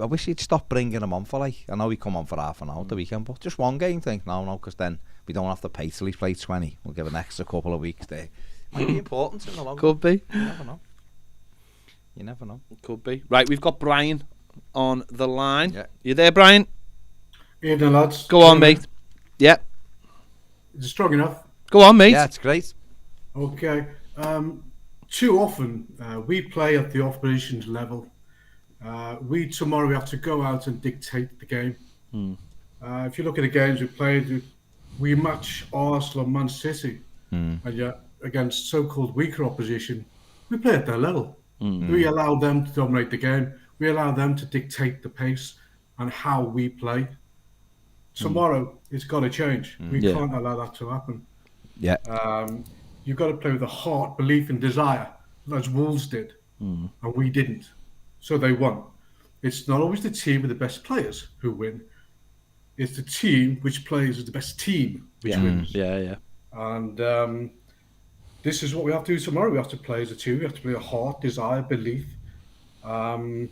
wish he'd stop bringing him on for I know he come on for half an hour the weekend, but just one game thing. No, because then we don't have to pay till he's played 20. We'll give an extra couple of weeks there. Might be important in the long run. Could be. You never know. Could be. Right, we've got Brian on the line. Yeah. You there, Brian? Evening, lads. Go on, mate. Yeah. Is it strong enough? Go on, mate. Yeah, it's great. Okay. Too often we play at the opposition's level. Tomorrow we have to go out and dictate the game. If you look at the games we played, we match Arsenal and Man City, and yet against so-called weaker opposition, we play at their level. We allow them to dominate the game. We allow them to dictate the pace and how we play. Tomorrow, it's got to change. We can't allow that to happen. Yeah. You've got to play with the heart, belief and desire, as Wolves did, and we didn't. So they won. It's not always the team with the best players who win. It's the team which plays as the best team which wins. Yeah. And this is what we have to do tomorrow. We have to play as a team. We have to play a heart, desire, belief, and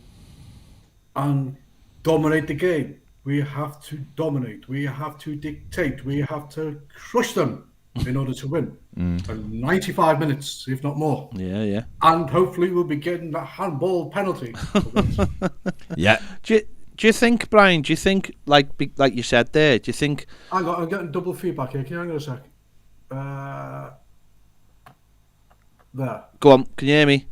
dominate the game. We have to dominate. We have to dictate. We have to crush them in order to win. For 95 minutes, if not more. Yeah. And hopefully we'll be getting that handball penalty. Yeah. Do you think, Brian, like you said there, do you think... I'm getting double feedback here. Can you hang on a sec? There. Go on, can you hear me?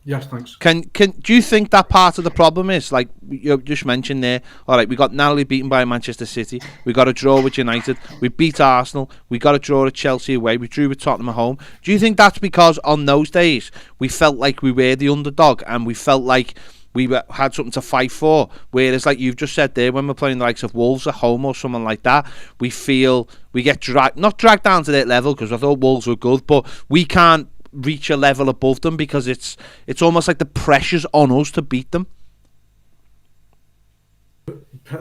Yes, thanks. Do you think that part of the problem is, like you just mentioned there, all right, we got narrowly beaten by Manchester City, we got a draw with United, we beat Arsenal, we got a draw at Chelsea away, we drew with Tottenham at home. Do you think that's because on those days we felt like we were the underdog and we felt like we had something to fight for, whereas like you've just said there, when we're playing the likes of Wolves at home or someone like that, we feel we get not dragged down to that level, because I thought Wolves were good, but we can't reach a level above them because it's almost like the pressure's on us to beat them.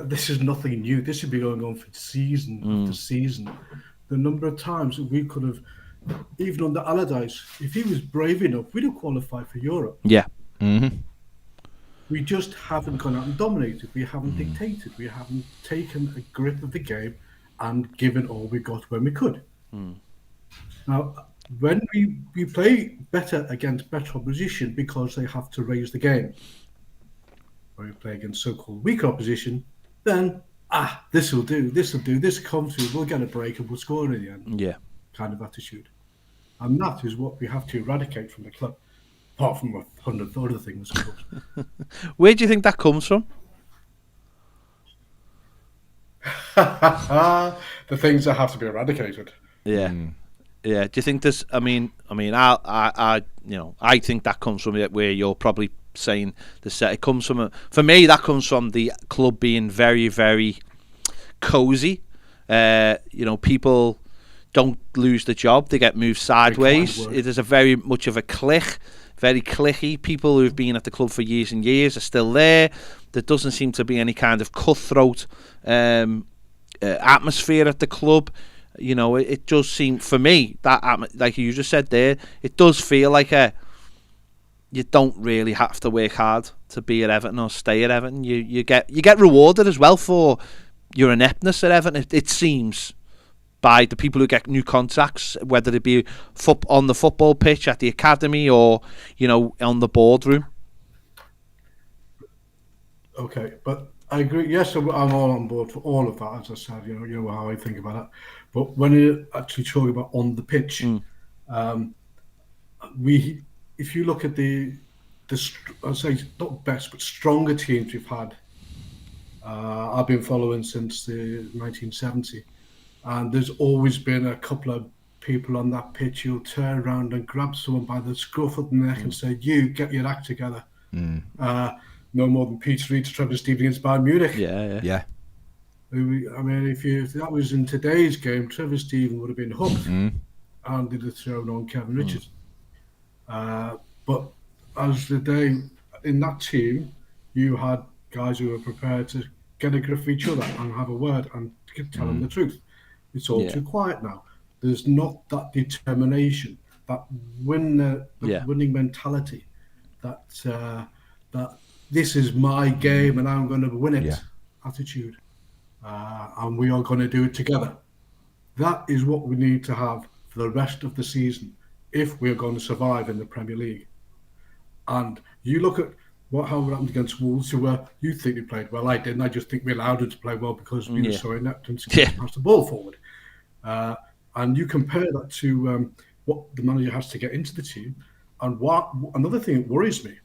This is nothing new. This should be going on for season after season. The number of times we could have, even under Allardyce, if he was brave enough, we'd have qualified for Europe. Yeah. We just haven't gone out and dominated. We haven't dictated. We haven't taken a grip of the game and given all we got when we could. Now, when we play better against better opposition because they have to raise the game. When we play against so-called weak opposition, then this will do, this comes through, we'll get a break and we'll score in the end. Yeah. Kind of attitude. And that is what we have to eradicate from the club, apart from 100 other things, of course. Where do you think that comes from? The things that have to be eradicated. Yeah. Yeah, do you think there's? I mean, I think that comes from it where you're probably saying it comes from. For me, that comes from the club being very, very cozy. People don't lose the job; they get moved sideways. It is a very much of a clique. very cliquey. People who've been at the club for years and years are still there. There doesn't seem to be any kind of cutthroat atmosphere at the club. You know, it does seem, for me, that like you just said there, it does feel like you don't really have to work hard to be at Everton or stay at Everton. You get rewarded as well for your ineptness at Everton. It seems, by the people who get new contracts, whether it be on the football pitch, at the academy, or, you know, on the boardroom. Okay, but I agree. Yes, I'm all on board for all of that. As I said, you know how I think about it. But when you're actually talking about on the pitch, if you look at the I'd say not best but stronger teams we've had, I've been following since the 1970, and there's always been a couple of people on that pitch who'll turn around and grab someone by the scruff of the neck and say, "You get your act together." No more than Peter Reid to Trevor Steven against Bayern Munich. Yeah. I mean, if that was in today's game, Trevor Steven would have been hooked and they'd have thrown on Kevin Richards. But as the day in that team, you had guys who were prepared to get a grip of each other and have a word and tell them the truth. It's all too quiet now. There's not that determination, that winning mentality, that this is my game and I'm going to win it attitude. And we are going to do it together. That is what we need to have for the rest of the season if we are going to survive in the Premier League. And you look at how it happened against Wolves, you think we played well. I didn't. I just think we allowed them to play well because we were so inept and pass the ball forward. And you compare that to what the manager has to get into the team. And another thing that worries me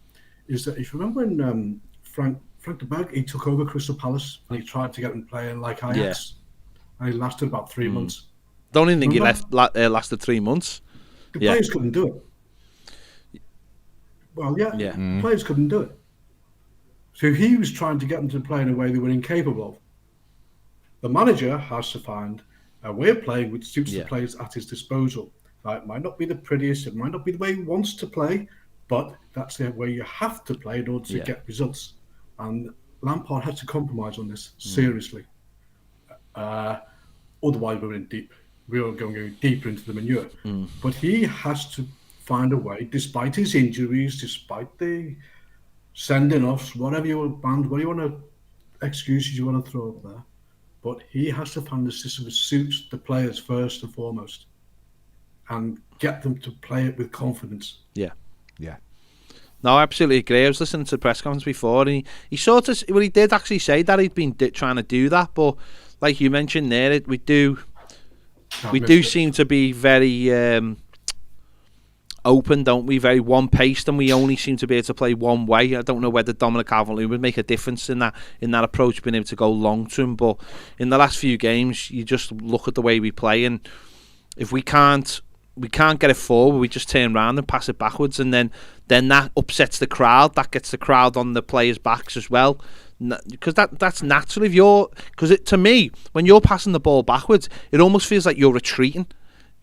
is that if you remember when Frank de Boer, he took over Crystal Palace and he tried to get them playing like Ajax, and he lasted about 3 months. Don't even think he lasted 3 months. The players couldn't do it. Well, players couldn't do it. So he was trying to get them to play in a way they were incapable of. The manager has to find a way of playing which suits the players at his disposal. It might not be the prettiest, it might not be the way he wants to play, but that's the way you have to play in order to get results. And Lampard had to compromise on this seriously. Otherwise, we were going deeper into the manure. But he has to find a way, despite his injuries, despite the sending offs, whatever excuses you want to throw up there. But he has to find a system that suits the players first and foremost, and get them to play it with confidence. Yeah. No, I absolutely agree. I was listening to the press conference before, and he sort of, he did actually say that he'd been trying to do that, but like you mentioned there, we do seem to be very open, don't we? Very one-paced, and we only seem to be able to play one way. I don't know whether Dominic Calvert-Lewin would make a difference in that approach, being able to go long to him. But in the last few games, you just look at the way we play, and if we can't get it forward, we just turn around and pass it backwards, and then that upsets the crowd. That gets the crowd on the players' backs as well, because that's natural. To me, when you're passing the ball backwards, it almost feels like you're retreating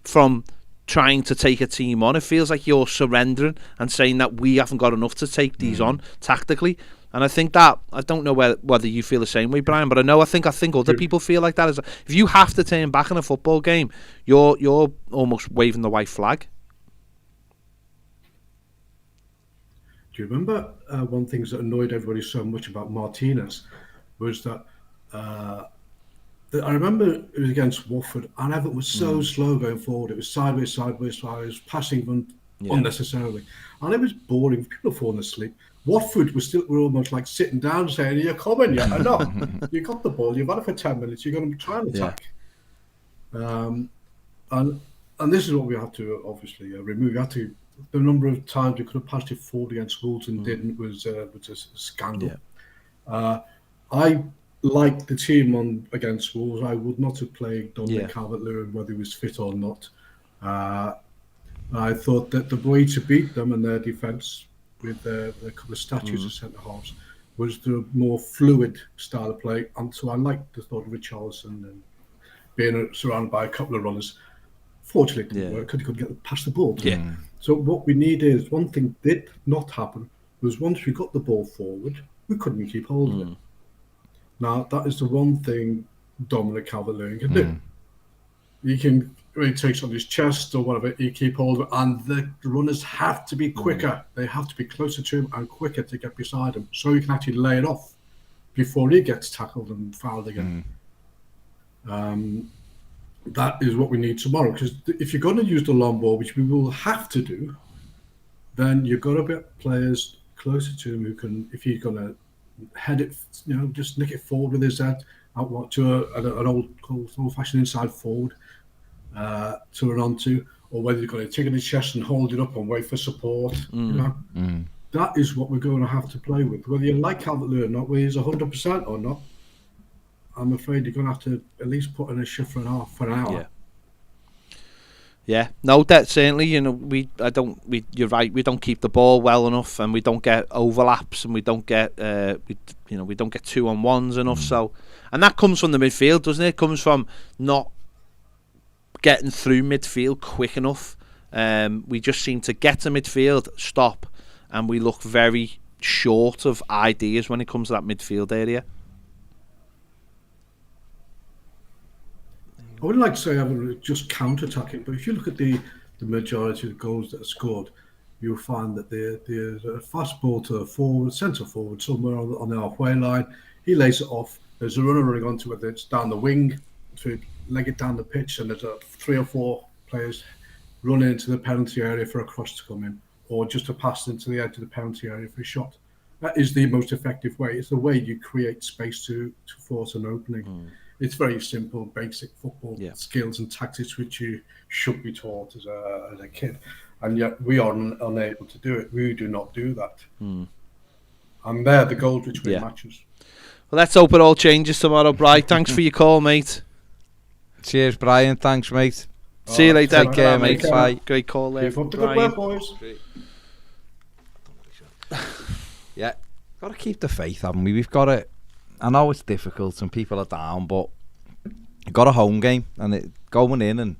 from trying to take a team on. It feels like you're surrendering and saying that we haven't got enough to take these on tactically. And I think that, I don't know whether you feel the same way, Brian, but I think other people feel like that. If you have to turn back in a football game, you're almost waving the white flag. Do you remember one thing that annoyed everybody so much about Martinez was that I remember it was against Watford, and Everton was so slow going forward. It was sideways, passing them unnecessarily, and it was boring. People falling asleep. Watford were almost like sitting down, saying, "You're coming yet?" Or not. You got the ball. You've had it for 10 minutes. You're going to try and attack. And this is what we have to obviously remove. The number of times we could have passed it forward against Wolves and didn't was a scandal. I like the team against Wolves. I would not have played Dominic Calvert-Lewin whether he was fit or not. I thought that the way to beat them and their defence with a couple of statues of centre-halves was the more fluid style of play. And so I liked the thought of Richarlison and being surrounded by a couple of runners. Fortunately, it didn't work because he couldn't get past the ball. Yeah. So what we need is, one thing did not happen was once we got the ball forward, we couldn't keep hold of it. Now, that is the one thing Dominic Calvert-Lewin can do. He can, when he takes on his chest or whatever, he keep hold of it, and the runners have to be quicker. They have to be closer to him and quicker to get beside him, so he can actually lay it off before he gets tackled and fouled again. That is what we need tomorrow, because if you're going to use the long ball, which we will have to do, then you've got to get players closer to him who can, if he's going to head it, just nick it forward with his head, out to an old-fashioned inside forward to run onto, or whether you're going to take it in his chest and hold it up and wait for support. That is what we're going to have to play with. Whether you like Calvert-Lewin or not, whether he's 100% or not, I'm afraid you're going to have to at least put in a shift for an hour. Yeah, no, that certainly. You're right. We don't keep the ball well enough, and we don't get overlaps, and we don't get, we don't get 2-on-1s enough. So, and that comes from the midfield, doesn't it? It comes from not getting through midfield quick enough. We just seem to get to midfield, stop, and we look very short of ideas when it comes to that midfield area. I wouldn't like to say I'm just counter-attacking, but if you look at the majority of the goals that are scored, you'll find that there's a fast ball to a forward, centre forward, somewhere on the halfway line. He lays it off. There's a runner running onto it. It's down the wing to leg it down the pitch, and there's 3 or 4 players running into the penalty area for a cross to come in, or just a pass into the edge of the penalty area for a shot. That is the most effective way. It's the way you create space to force an opening. It's very simple, basic football skills and tactics which you should be taught as a kid, and yet we are unable to do it. We do not do that, and they're the goals which win matches. Well, let's hope it all changes tomorrow, Brian. Thanks for your call, mate. Cheers, Brian. Thanks, mate. See you later. Take care, mate. Bye. Great call there, Keep up the Brian. good work, boys. Yeah, got to keep the faith, haven't we? We've got to. I know it's difficult and people are down, but you've got a home game, and going in and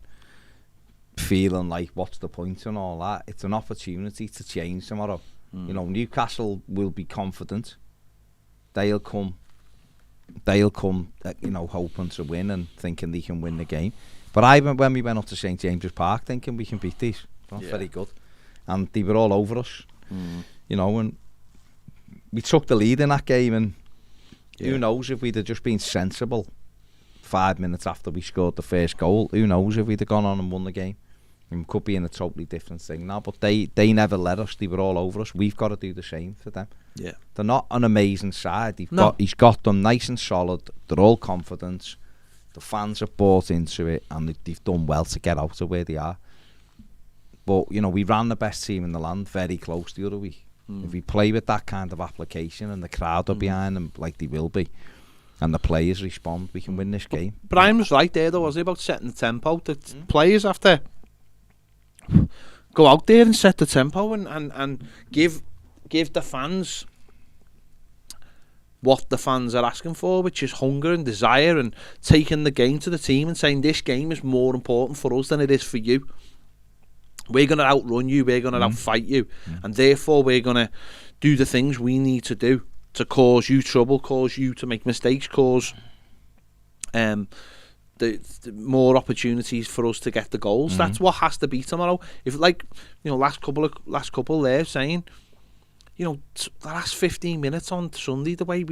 feeling like what's the point and all that, it's an opportunity to change tomorrow. Newcastle will be confident. They'll come hoping to win and thinking they can win the game. But when we went up to St James's Park thinking we can beat these, not very good, and they were all over us. And we took the lead in that game, and who knows if we'd have just been sensible 5 minutes after we scored the first goal, who knows if we'd have gone on and won the game. We could be in a totally different thing now, but they never let us. They were all over us. We've got to do the same for them. Yeah, they're not an amazing side. He's got them nice and solid. They're all confident. The fans have bought into it, and they've done well to get out of where they are. But we ran the best team in the land very close the other week. If we play with that kind of application and the crowd are behind them like they will be, and the players respond, we can win this game. Brian was right there, though, was he, about setting the tempo? The players have to go out there and set the tempo and give the fans what the fans are asking for, which is hunger and desire, and taking the game to the team and saying this game is more important for us than it is for you. We're going to outrun you, we're going to outfight you, and therefore we're going to do the things we need to do to cause you trouble, cause you to make mistakes, cause the more opportunities for us to get the goals. That's what has to be tomorrow. If last couple there saying, the last 15 minutes on Sunday, the way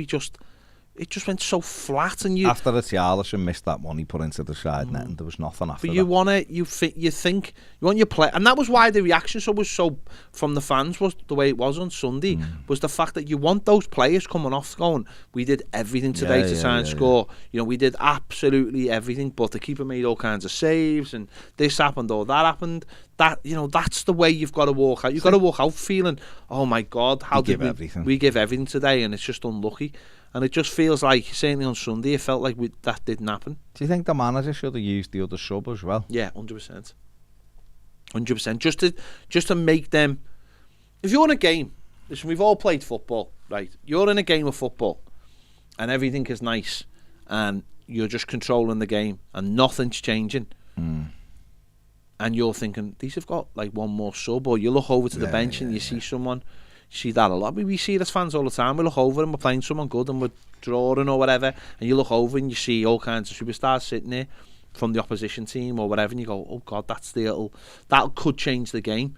it just went so flat, and after the Charlison missed that one he put into the side net, and there was nothing after. But you think you want your play, and that was why the reaction was so from the fans was the way it was on Sunday, was the fact that you want those players coming off going, we did everything today to try and score. We did absolutely everything, but the keeper made all kinds of saves, and this happened or that happened. That that's the way you've got to walk out. You've got to walk out feeling, oh my God, how did we give everything today, and it's just unlucky. And it just feels like, certainly on Sunday, it felt like that didn't happen. Do you think the manager should have used the other sub as well? Yeah, 100%. 100%. Just to make them... If you're in a game... Listen, we've all played football, right? You're in a game of football, and everything is nice, and you're just controlling the game, and nothing's changing. and you're thinking these have got like one more sub, or you look over to the bench and you see someone. You see that a lot. We see it as fans all the time. We look over and we're playing someone good and we're drawing or whatever, and you look over and you see all kinds of superstars sitting there from the opposition team or whatever, and you go, oh God, that could change the game.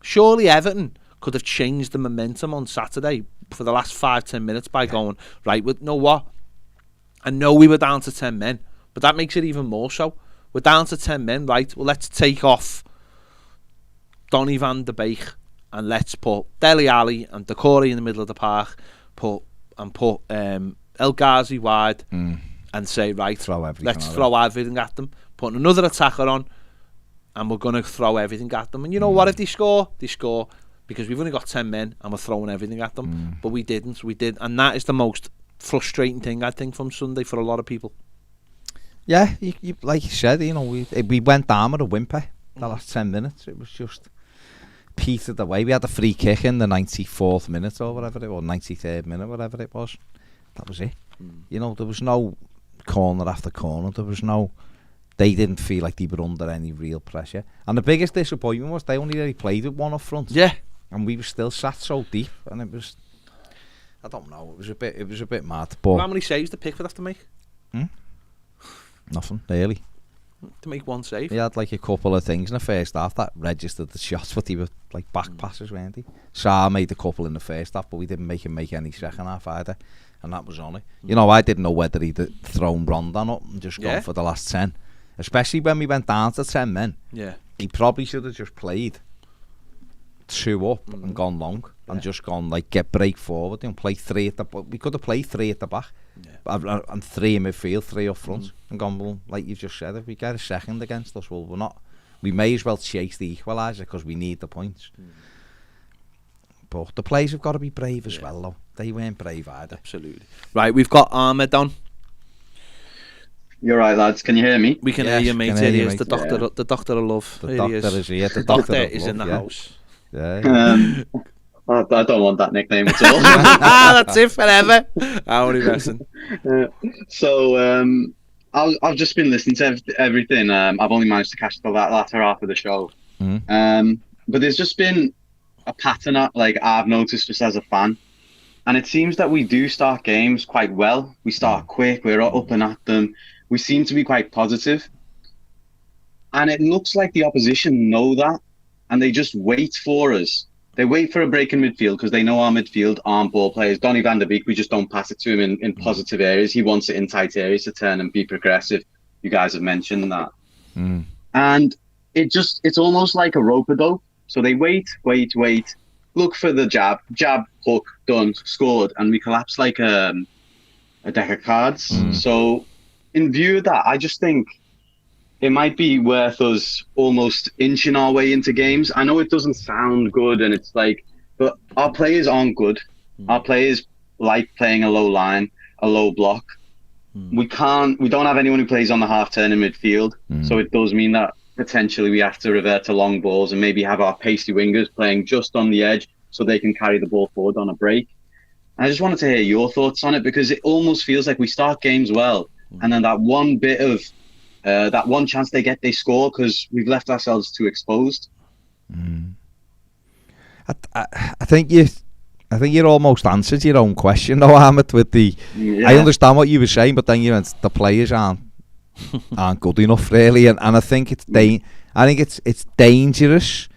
Surely Everton could have changed the momentum on Saturday for the last 5-10 minutes by going, right, you know what? I know we were down to 10 men, but that makes it even more so. We're down to 10 men, right? Well, let's take off Donny van de Beek and let's put Dele Alli and Decore in the middle of the park, put El Ghazi wide, and say, right, let's throw everything at them. Put another attacker on, and we're going to throw everything at them. And you know what? If they score, because we've only got 10 men and we're throwing everything at them. But we didn't. We did. And that is the most frustrating thing, I think, from Sunday for a lot of people. Yeah, you like you said, you know, we went down with a whimper the last 10 minutes. It was just petered away. We had a free kick in the 94th minute or whatever it was, 93rd minute, whatever it was. That was it. You know, there was no corner after corner. They didn't feel like they were under any real pressure. And the biggest disappointment was they only really played with one up front. Yeah. And we were still sat so deep, and it was, I don't know, it was a bit mad. But how many saves did Pickford have to make? Nothing, really. To make one save? He had like a couple of things in the first half that registered the shots, but they were like back passes, weren't they? Sarr made a couple in the first half, but we didn't make him make any second half either, and that was on it. You know, I didn't know whether he'd thrown Rondon up and just gone for the last 10, especially when we went down to 10 men. Yeah, he probably should have just played 2 up and gone long and just gone like break forward and play 3 at the back. We could have played 3 at the back and 3 in midfield, 3 up front and gone, well, like you've just said, if we get a second against us, well, we may as well chase the equaliser because we need the points. But the players have got to be brave as well, though. They weren't brave either. Absolutely. Right, we've got Ahmed on. You're right, lads. Can you hear me? We can hear you, mate. Here he is, the doctor of love. The doctor is here. The doctor is in the house. Yeah. I don't want that nickname at all. That's it forever. How are you messing? I've just been listening to everything. I've only managed to catch the latter half of the show. But there's just been a pattern like I've noticed just as a fan. And it seems that we do start games quite well. We start quick, we're up and at them. We seem to be quite positive. And it looks like the opposition know that. And they just wait for us. They wait for a break in midfield because they know our midfield aren't ball players. Donny van de Beek, we just don't pass it to him in positive areas. He wants it in tight areas to turn and be progressive. You guys have mentioned that. And it's almost like a rope-a-dope. So they wait, look for the jab, hook, done, scored, and we collapse like a deck of cards. So in view of that, I just think it might be worth us almost inching our way into games. I know it doesn't sound good, and it's like, but our players aren't good. Our players like playing a low line, a low block. We don't have anyone who plays on the half turn in midfield. So it does mean that potentially we have to revert to long balls and maybe have our pacey wingers playing just on the edge so they can carry the ball forward on a break. I just wanted to hear your thoughts on it, because it almost feels like we start games well, and then that one bit of that one chance they get, they score because we've left ourselves too exposed. I think you almost answered your own question, though, Ahmed. With the, I understand what you were saying, but then you went, the players aren't good enough, really, and I think it's it's dangerous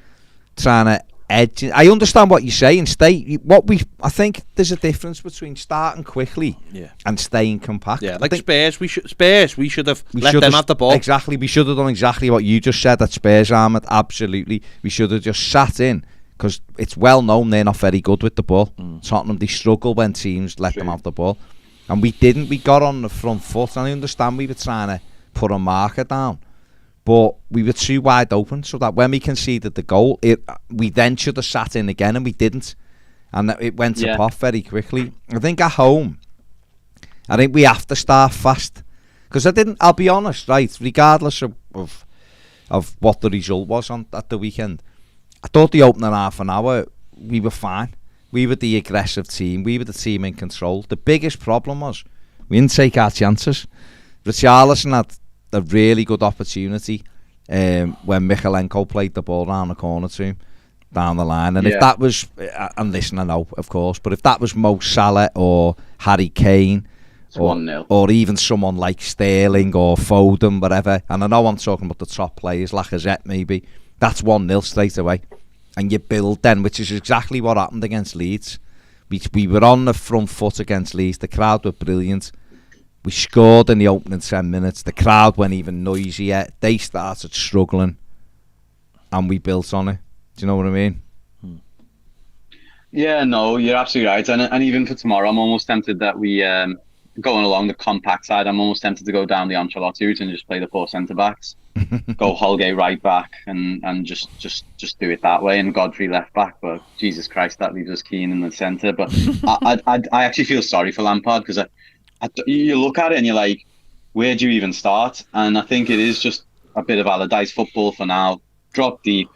trying to edge. I understand what you say and I think there's a difference between starting quickly and staying compact. Yeah, like Spurs, we should have let them have the ball. Exactly, we should have done exactly what you just said at Spurs, Ahmed. Absolutely, we should have just sat in, because it's well known they're not very good with the ball. Tottenham, they struggle when teams let them have the ball, and we didn't. We got on the front foot, and I understand we were trying to put a marker down, but we were too wide open, so that when we conceded the goal, we then should have sat in again, and we didn't, and it went to pot very quickly. I think at home, I think we have to start fast, because I'll be honest, right, regardless of what the result was at the weekend, I thought the opening half an hour we were fine. We were the aggressive team, we were the team in control. The biggest problem was we didn't take our chances. Richarlison had a really good opportunity when Michalenko played the ball round the corner to him, down the line. And if that was, and listen, I know, of course, but if that was Mo Salah or Harry Kane, or even someone like Sterling or Foden, whatever, and I know I'm talking about the top players, Lacazette maybe, that's 1-0 straight away. And you build then, which is exactly what happened against Leeds. We were on the front foot against Leeds. The crowd were brilliant. We scored in the opening 10 minutes. The crowd went even noisier. They started struggling. And we built on it. Do you know what I mean? Yeah, no, you're absolutely right. And even for tomorrow, I'm almost tempted that we, going along the compact side, I'm almost tempted to go down the Ancelotti route and just play the 4 centre-backs. Go Holgate right back and just do it that way, and Godfrey left back. But Jesus Christ, that leaves us Keane in the centre. But I actually feel sorry for Lampard, because you look at it and you're like, where do you even start? And I think it is just a bit of Allardyce football for now. Drop deep,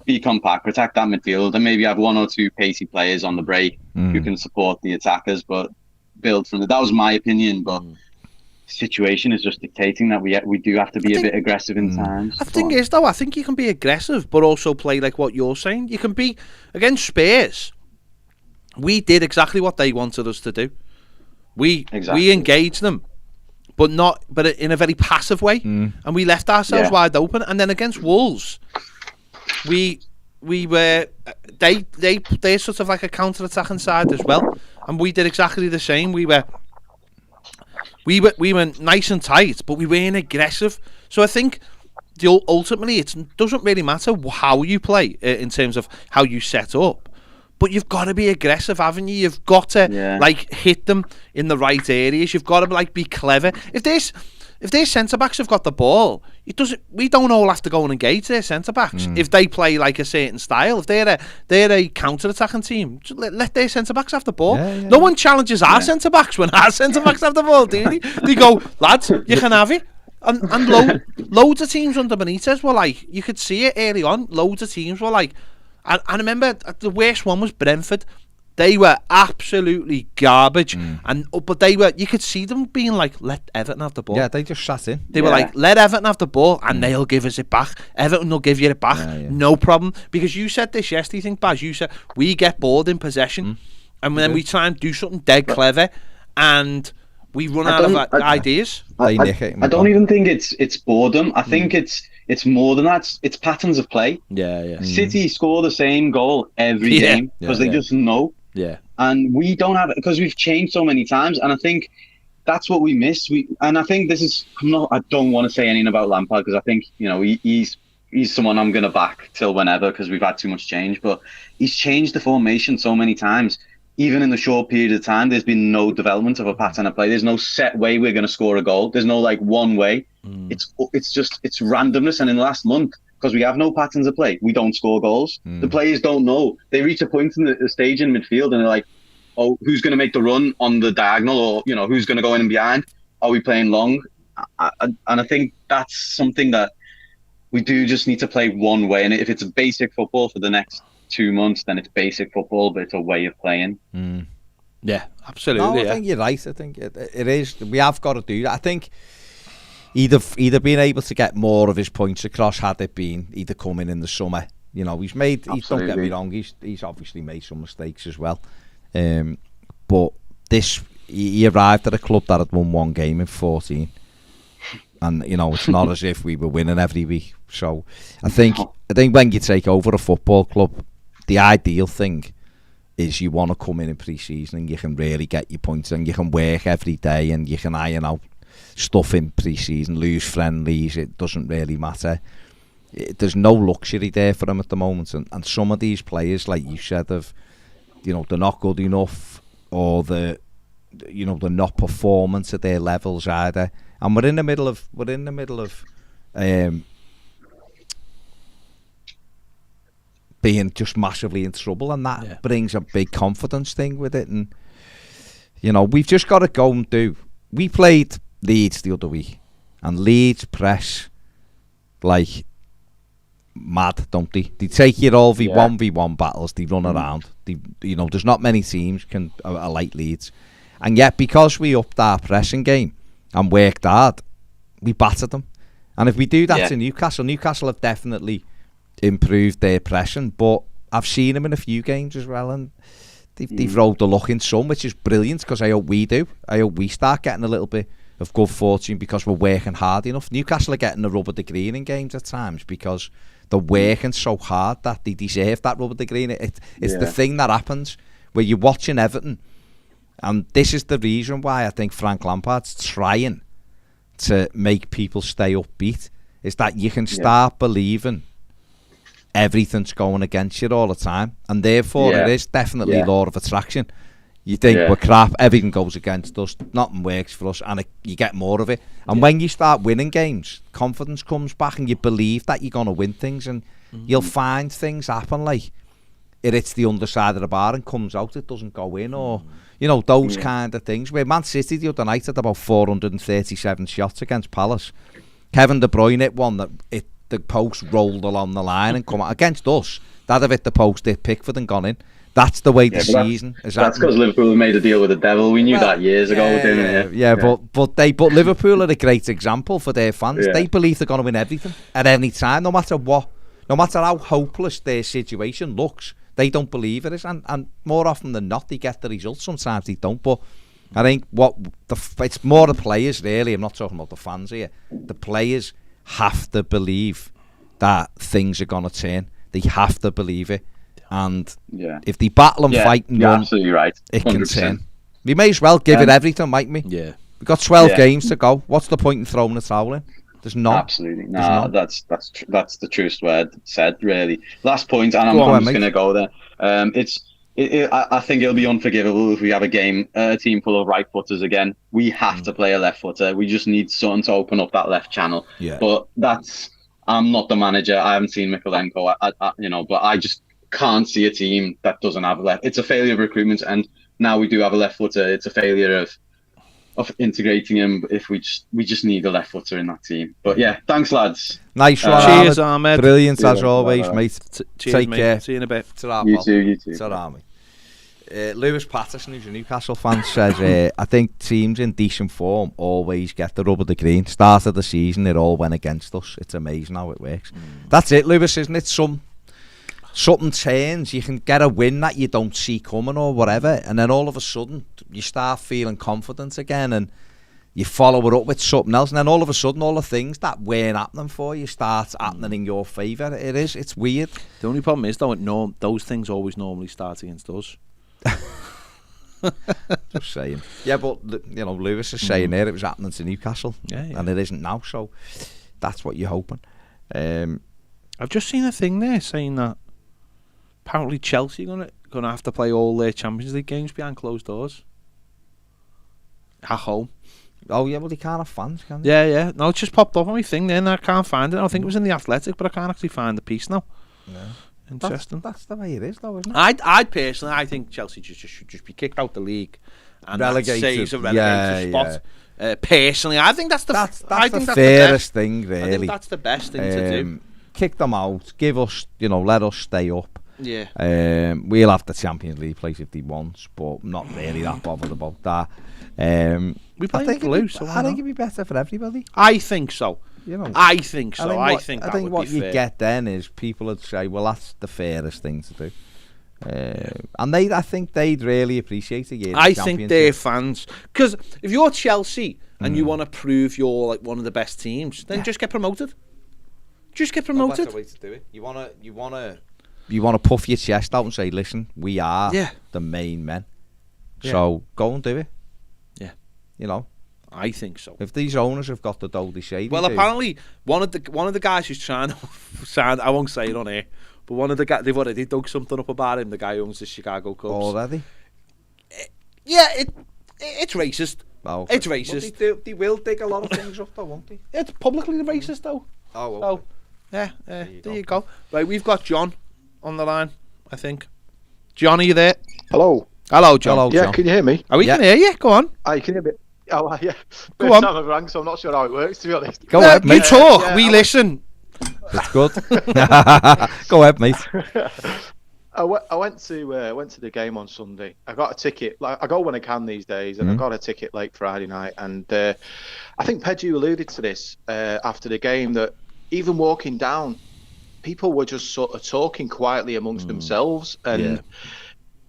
be compact, protect that midfield, and maybe have 1 or 2 pacey players on the break who can support the attackers, but build from it. That was my opinion, but the situation is just dictating that we do have to be a bit aggressive in times. The thing is, though, I think you can be aggressive, but also play like what you're saying. You can be, against Spurs, we did exactly what they wanted us to do. We engaged them, but in a very passive way, and we left ourselves wide open. And then against Wolves, we were they're sort of like a counter-attacking side as well, and we did exactly the same. We were nice and tight, but we weren't aggressive. So I think ultimately it doesn't really matter how you play in terms of how you set up, but you've got to be aggressive, haven't you? You've got to like hit them in the right areas. You've got to like be clever. If their centre backs have got the ball, we don't all have to go and engage their centre backs. If they play like a certain style, if they're a counter attacking team, let their centre backs have the ball. No one challenges our centre backs when our centre backs have the ball, do they? They go, lads, you can have it. And loads of teams under Benitez were like, you could see it early on. Loads of teams were like, I remember the worst one was Brentford. They were absolutely garbage, but you could see them being like, let Everton have the ball. Yeah, they just sat in. They were like, let Everton have the ball and they'll give us it back. Everton will give you it back, no problem. Because you said this yesterday, I think, Baz, you said, we get bored in possession and then we try and do something dead clever and we run out of ideas. I don't even think it's boredom. I think it's more than that. It's patterns of play. City score the same goal every game because they just know. And we don't have it because we've changed so many times, and I think that's what we miss. And I think this is. I don't want to say anything about Lampard because I think he's someone I'm going to back till whenever because we've had too much change. But he's changed the formation so many times. Even in the short period of time, there's been no development of a pattern of play. There's no set way we're going to score a goal. There's no like one way. It's randomness. And in the last month, because we have no patterns of play, we don't score goals. The players don't know. They reach a point in the stage in midfield and they're like, oh, who's going to make the run on the diagonal, or who's going to go in and behind? Are we playing long? And I think that's something that we do just need to play one way. And if it's a basic football for the next 2 months, then it's basic football, but it's a way of playing. Yeah, absolutely. No, I think you're right. I think it is. We have got to do that. I think either being able to get more of his points across had it been either coming in the summer. He's made. Don't get me wrong. He's obviously made some mistakes as well. But he arrived at a club that had won 1 game in 14. And it's not as if we were winning every week. So I think when you take over a football club, the ideal thing is you want to come in pre-season and you can really get your points and you can work every day and you can iron out stuff in pre-season, lose friendlies, it doesn't really matter. There's no luxury there for them at the moment, and some of these players, like you said, they're not good enough, or they're not performing to their levels either. And we're in the middle of being just massively in trouble, and that brings a big confidence thing with it. And we've just got to go and do. We played Leeds the other week, and Leeds press like mad, don't they? They take it all 1v1 battles. They run around. There's not many teams are like Leeds, and yet because we upped our pressing game and worked hard, we battered them. And if we do that to Newcastle have definitely improved their pressing, but I've seen them in a few games as well, and they've rolled the luck in some, which is brilliant, because I hope we do. I hope we start getting a little bit of good fortune because we're working hard enough. Newcastle are getting the rub of the green in games at times because they're working so hard that they deserve that rub of the green. It's the thing that happens where you're watching Everton, and this is the reason why I think Frank Lampard's trying to make people stay upbeat, is that you can start believing everything's going against you all the time, and therefore it is definitely law of attraction. You think we're crap, everything goes against us, nothing works for us, and you get more of it. And when you start winning games, confidence comes back, and you believe that you're going to win things, and you'll find things happen, like it hits the underside of the bar and comes out, it doesn't go in, or those kind of things. Where Man City the other night had about 437 shots against Palace. Kevin De Bruyne hit one that the post rolled along the line and come out against us. That'd have hit the post, hit Pickford and gone in. That's the way the season is. That's because Liverpool made a deal with the devil. We knew that years ago, didn't we? But Liverpool are a great example for their fans. They believe they're going to win everything at any time, no matter what, no matter how hopeless their situation looks. They don't believe it is, and more often than not, they get the results. Sometimes they don't, but I think it's more the players, really. I'm not talking about the fans here. The players have to believe that things are going to turn. They have to believe it. And if they battle and fight and run, absolutely right. 100%. It can turn. We may as well give it everything, mightn't we? Yeah. We've got 12 games to go. What's the point in throwing the towel in? There's none. Absolutely. No, that's the truest word said, really. Last point, and I'm just going to go there. I think it'll be unforgivable if we have a team full of right footers again. We have to play a left footer. We just need something to open up that left channel. Yeah. But I'm not the manager. I haven't seen Mikolenko. But I just can't see a team that doesn't have a left. It's a failure of recruitment, and now we do have a left footer. It's a failure of integrating him. If we just need a left footer in that team. But thanks, lads. Nice one. Cheers, Ahmed. Brilliant as always, mate. Take care. See you in a bit. You too. Lewis Patterson, who's a Newcastle fan, says, I think teams in decent form always get the rub of the green. Start of the season, it all went against us. It's amazing how it works. That's it, Lewis, isn't it? Something turns, you can get a win that you don't see coming or whatever, and then all of a sudden you start feeling confident again, and you follow it up with something else, and then all of a sudden all the things that weren't happening for you start happening in your favour. It's weird. The only problem is those things always normally start against us. Just saying. Yeah, but Lewis is saying there it was happening to Newcastle, and it isn't now, so that's what you're hoping. I've just seen a thing there saying that apparently Chelsea are gonna have to play all their Champions League games behind closed doors at home. Oh yeah, well they can't have fans, can they? Yeah. No, it just popped up on my thing then. I can't find it. I think it was in the Athletic, but I can't actually find the piece now. Yeah. Interesting. That's the way it is, though, isn't it? I personally, I think Chelsea should just be kicked out the league and relegated. That saves a relegated spot. Yeah. Personally, I think that's the fairest thing, really. I think that's the best thing to do. Kick them out. Give us, let us stay up. Yeah. We'll have the Champions League place if they want, but I'm not really that bothered about that. We play it loose. I think it'd be better for everybody. I think so. I think so. I think what you get then is people would say, well, that's the fairest thing to do. And I think they'd really appreciate it. I think they're fans. Because if you're Chelsea and you want to prove you're like one of the best teams, then just get promoted. Just get promoted. That's the way to do it. You want to puff your chest out and say, listen, we are the main men. Yeah. So go and do it. Yeah. I think so. If these owners have got the dough they say, apparently one of the guys who's trying to sign, I won't say it on here, but one of the guys, they've already dug something up about him. The guy who owns the Chicago Cubs. Already? It's racist. Oh, it's racist. Well, they will dig a lot of things up, though, won't they? It's publicly racist, though. Oh, okay. There you go. Right, we've got John on the line, I think. John, are you there? Hello, John. Hello, John. Can you hear me? We can hear you. Go on. You can hear me. Oh, yeah. Go on. Time I've rang, so I'm not sure how it works, to be honest. Go ahead, mate. You talk, we listen. That's good. Go ahead, mate. I went to the game on Sunday. I got a ticket. I go when I can these days, and I got a ticket late Friday night. And I think Pedro alluded to this after the game, that even walking down, people were just sort of talking quietly amongst themselves, and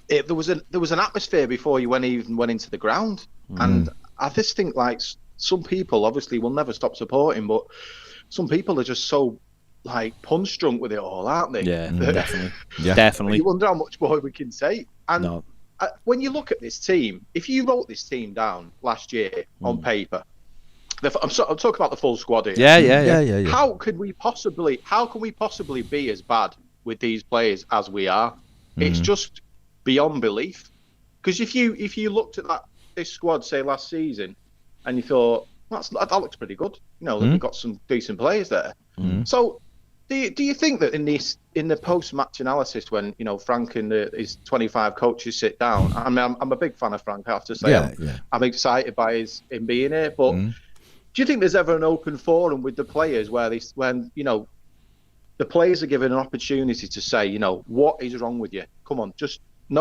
there was an atmosphere before you even went into the ground. And I just think, like, some people obviously will never stop supporting, but some people are just so, like, punch drunk with it all, aren't they? Yeah, definitely. Definitely. You wonder how much more we can say. And when you look at this team, if you wrote this team down last year on paper, I'm talking about the full squad here. Yeah. How can we possibly be as bad with these players as we are? It's just beyond belief. Because if you looked at this squad, say last season, and you thought that looks pretty good, we've got some decent players there. So do you think that in the post-match analysis, when Frank and his 25 coaches sit down, I mean, I'm a big fan of Frank, I have to say. I'm excited by him being here, but do you think there's ever an open forum with the players when the players are given an opportunity to say, what is wrong with you? Come on, just there's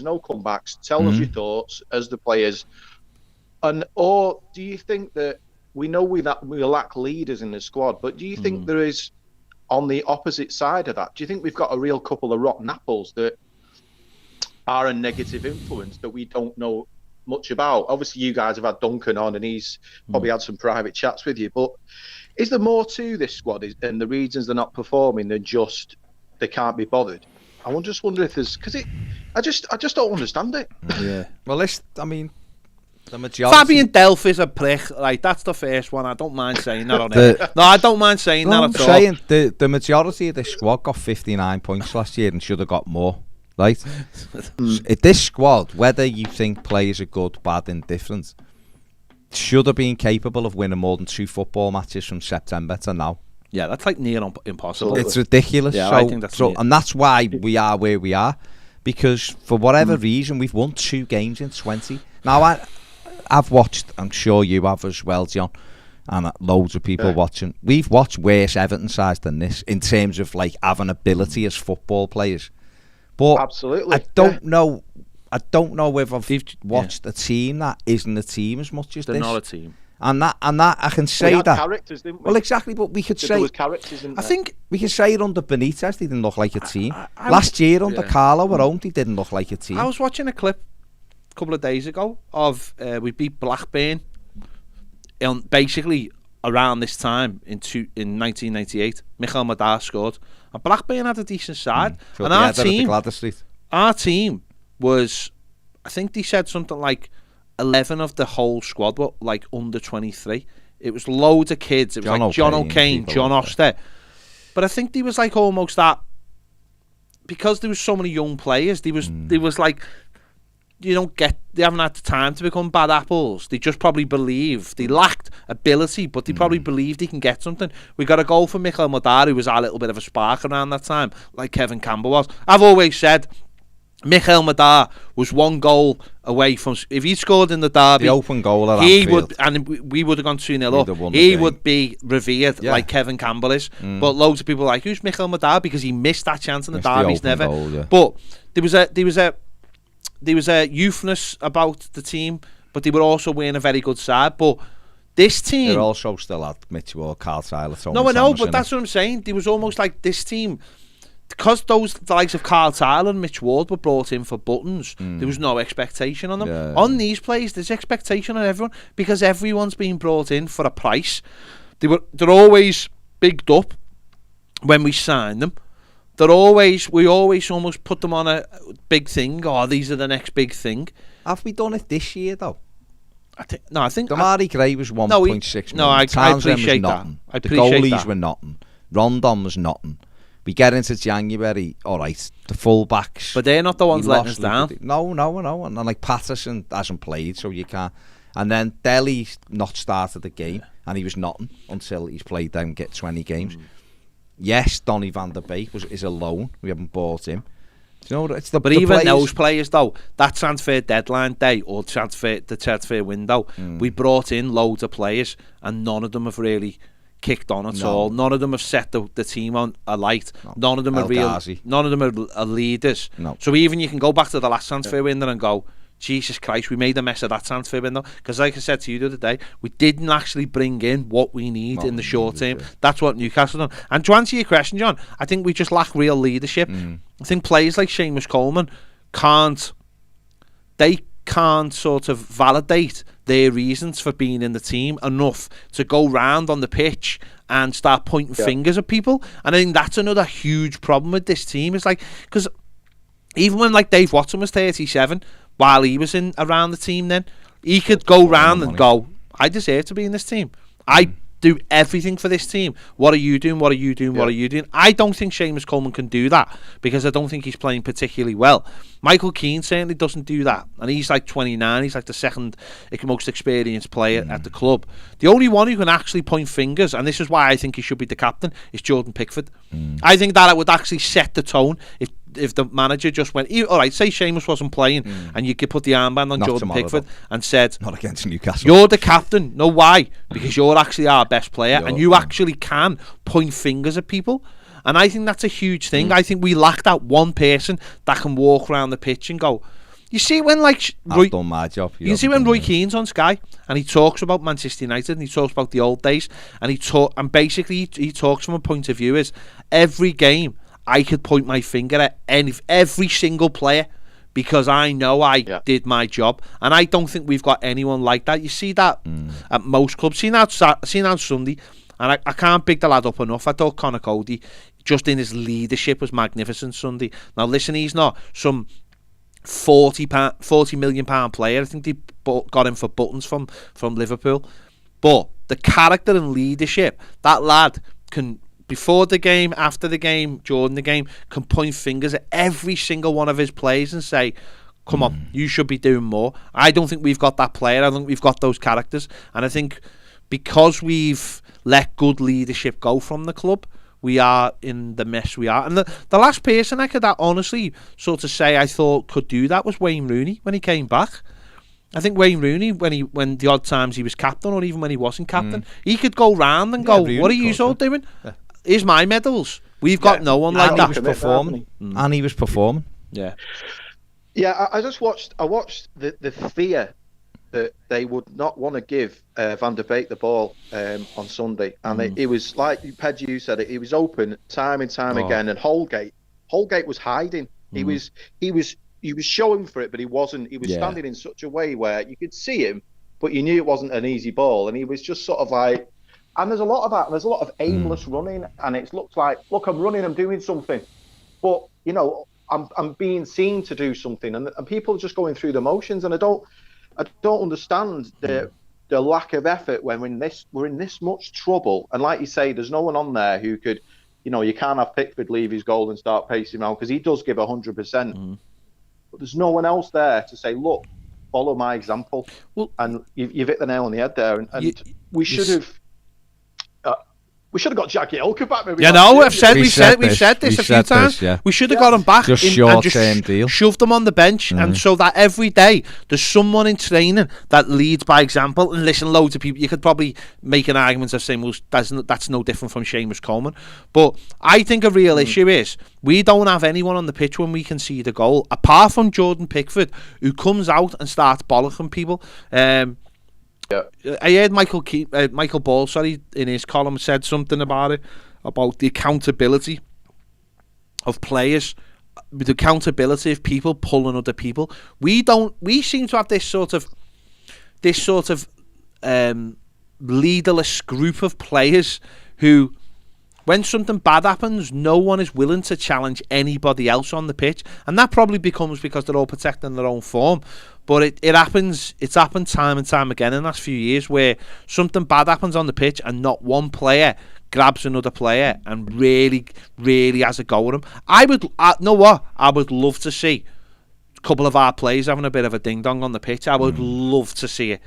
no comebacks. Tell us your thoughts as the players, or do you think that we know we lack leaders in the squad, but do you think there is, on the opposite side of that, do you think we've got a real couple of rotten apples that are a negative influence that we don't know much about? Obviously, you guys have had Duncan on, and he's probably had some private chats with you. But is there more to this squad, and the reasons they're not performing than just they can't be bothered? I just wonder if there's, because I just don't understand it. Yeah. Well, I mean, the majority. Fabian Delph is a prick. Like, that's the first one. I don't mind saying that on it. No, I don't mind saying that at all. I'm saying the majority of this squad got 59 points last year and should have got more. Right? This squad, whether you think players are good, bad, indifferent, should have been capable of winning more than 2 football matches from September to now. Yeah, that's like near impossible. It's ridiculous. Yeah, I think that's and that's why we are where we are, because for whatever reason we've won 2 games in 20. Now I've watched, I'm sure you have as well, John, and loads of people watching. We've watched worse Everton sides than this in terms of like having ability as football players. But absolutely, I don't know whether I've watched a team that isn't a team as much as they're this. not a team. And that I can say we had that. Characters, didn't we? Well, exactly, but we could say there was characters in I think we could say it under Benitez, they didn't look like a team. Last year under Carlo at home, they didn't look like a team. I was watching a clip a couple of days ago of we beat Blackburn basically around this time in 1998. Michael Madar scored, and Blackburn had a decent side. And our team was, I think they said something like 11 of the whole squad were like under 23. It was loads of kids. It was like John O'Kane, John Oster. But I think there was like almost that, because there was so many young players, there was like, they haven't had the time to become bad apples. They just probably believe they lacked ability, but they probably believed they can get something. We got a goal from Michael Madar, who was a little bit of a spark around that time, like Kevin Campbell was. I've always said Michael Madar was 1 goal away from, if he scored in the derby, the open goal at he Anfield, would, and we would have gone 2-0 up. He would be revered like Kevin Campbell is. But loads of people are like, who's Michael Madar? Because he missed that chance in the derbies, never. Goal, But there was a youthness about the team, but they were also wearing a very good side. But this team, they also still had Mitchell, Carl Tyler, no, I know, but that's what I'm saying. There was almost like this team, because the likes of Carl Tyler and Mitch Ward were brought in for buttons, there was no expectation on them. On these players, there's expectation on everyone, because everyone's been brought in for a price. They're always bigged up when we sign them. We always almost put them on a big thing. Oh, these are the next big thing. Have we done it this year though? I think Damari Gray was 1.6 million. No, I appreciate that. The goalies were nothing. Rondon was nothing. We get into January, all right, the full-backs. But they're not the ones letting us down. No. And like Patterson hasn't played, so you can't. And then Delhi's not started the game, and he was nothing until he's played them, get 20 games. Yes, Donny van der Beek is a loan. We haven't bought him. It's the, but even players, those players, though, that transfer deadline day or the transfer window, we brought in loads of players, and none of them have really kicked on at all. None of them have set the team on a light. None of them are real. None of them are leaders. No. So even you can go back to the last transfer window and go, Jesus Christ, we made a mess of that transfer window. Because like I said to you the other day, we didn't actually bring in what we need in the short term. That's what Newcastle done. And to answer your question, John, I think we just lack real leadership. I think players like Seamus Coleman can't sort of validate their reasons for being in the team enough to go round on the pitch and start pointing fingers at people. And I think that's another huge problem with this team. It's like, because even when like Dave Watson was 37, while he was in around the team, then he could go round and go, I deserve to be in this team. I do everything for this team. What are you doing? What are you doing? What are you doing? I don't think Seamus Coleman can do that because I don't think he's playing particularly well. Michael Keane certainly doesn't do that, and he's like 29. He's like the second most experienced player at the club. The only one who can actually point fingers, and this is why I think he should be the captain, is Jordan Pickford. I think that it would actually set the tone if the manager just went, all right, say Seamus wasn't playing and you could put the armband on Jordan Pickford and said, not against Newcastle, you're the captain. No, why? Because you're actually our best player and you actually can point fingers at people. And I think that's a huge thing. I think we lack that one person that can walk around the pitch and go, you see when like I've done my job. You see when Roy Keane's on Sky and he talks about Manchester United and he talks about the old days and basically he talks from a point of view is every game I could point my finger at every single player because I know I did my job, and I don't think we've got anyone like that. You see that at most clubs. Seen out Sunday, and I can't pick the lad up enough. I thought Conor Cody, just in his leadership, was magnificent Sunday. Now listen, he's not some £40 million player. I think they got him for buttons from Liverpool, but the character and leadership, that lad can. Before the game, after the game, during the game, can point fingers at every single one of his players and say, come on, you should be doing more. I don't think we've got that player. I don't think we've got those characters. And I think because we've let good leadership go from the club, we are in the mess we are. And the last person I could honestly sort of say I thought could do that was Wayne Rooney when he came back. I think Wayne Rooney, when the odd times he was captain or even when he wasn't captain, he could go round and go, what are you all doing? Here's my medals. We've got no one like that. He was performing. And he was performing. Yeah. Yeah, I watched the fear that they would not want to give Van der Beek the ball on Sunday. And it was like Pedro, you said it was open time and time again. And Holgate was hiding. He was showing for it, but he wasn't. He was standing in such a way where you could see him, but you knew it wasn't an easy ball. And he was just sort of like, and there's a lot of that. There's a lot of aimless running, and it looks like, look, I'm running, I'm doing something, but you know, I'm being seen to do something, and people are just going through the motions, and I don't understand the lack of effort when we're in this much trouble. And like you say, there's no one on there who could, you know, you can't have Pickford leave his goal and start pacing around because he does give 100%. But there's no one else there to say, look, follow my example. Well, and you've hit the nail on the head there, and we should have. We should have got Jackie Elka back. Maybe we've said this a few times. We should have got him back just short-term deal. Shoved him on the bench, and so that every day there's someone in training that leads by example. And listen, loads of people. You could probably make an argument of saying, well, that's no different from Seamus Coleman. But I think a real issue is we don't have anyone on the pitch when we concede a goal, apart from Jordan Pickford, who comes out and starts bollocking people. I heard Michael Ball, in his column said something about it, about the accountability of players, the accountability of people pulling other people. We seem to have this sort of leaderless group of players who, when something bad happens, no one is willing to challenge anybody else on the pitch, and that probably becomes because they're all protecting their own form. But it happens. It's happened time and time again in the last few years where something bad happens on the pitch and not one player grabs another player and really, really has a go at him. I would love to see a couple of our players having a bit of a ding dong on the pitch. I would love to see it,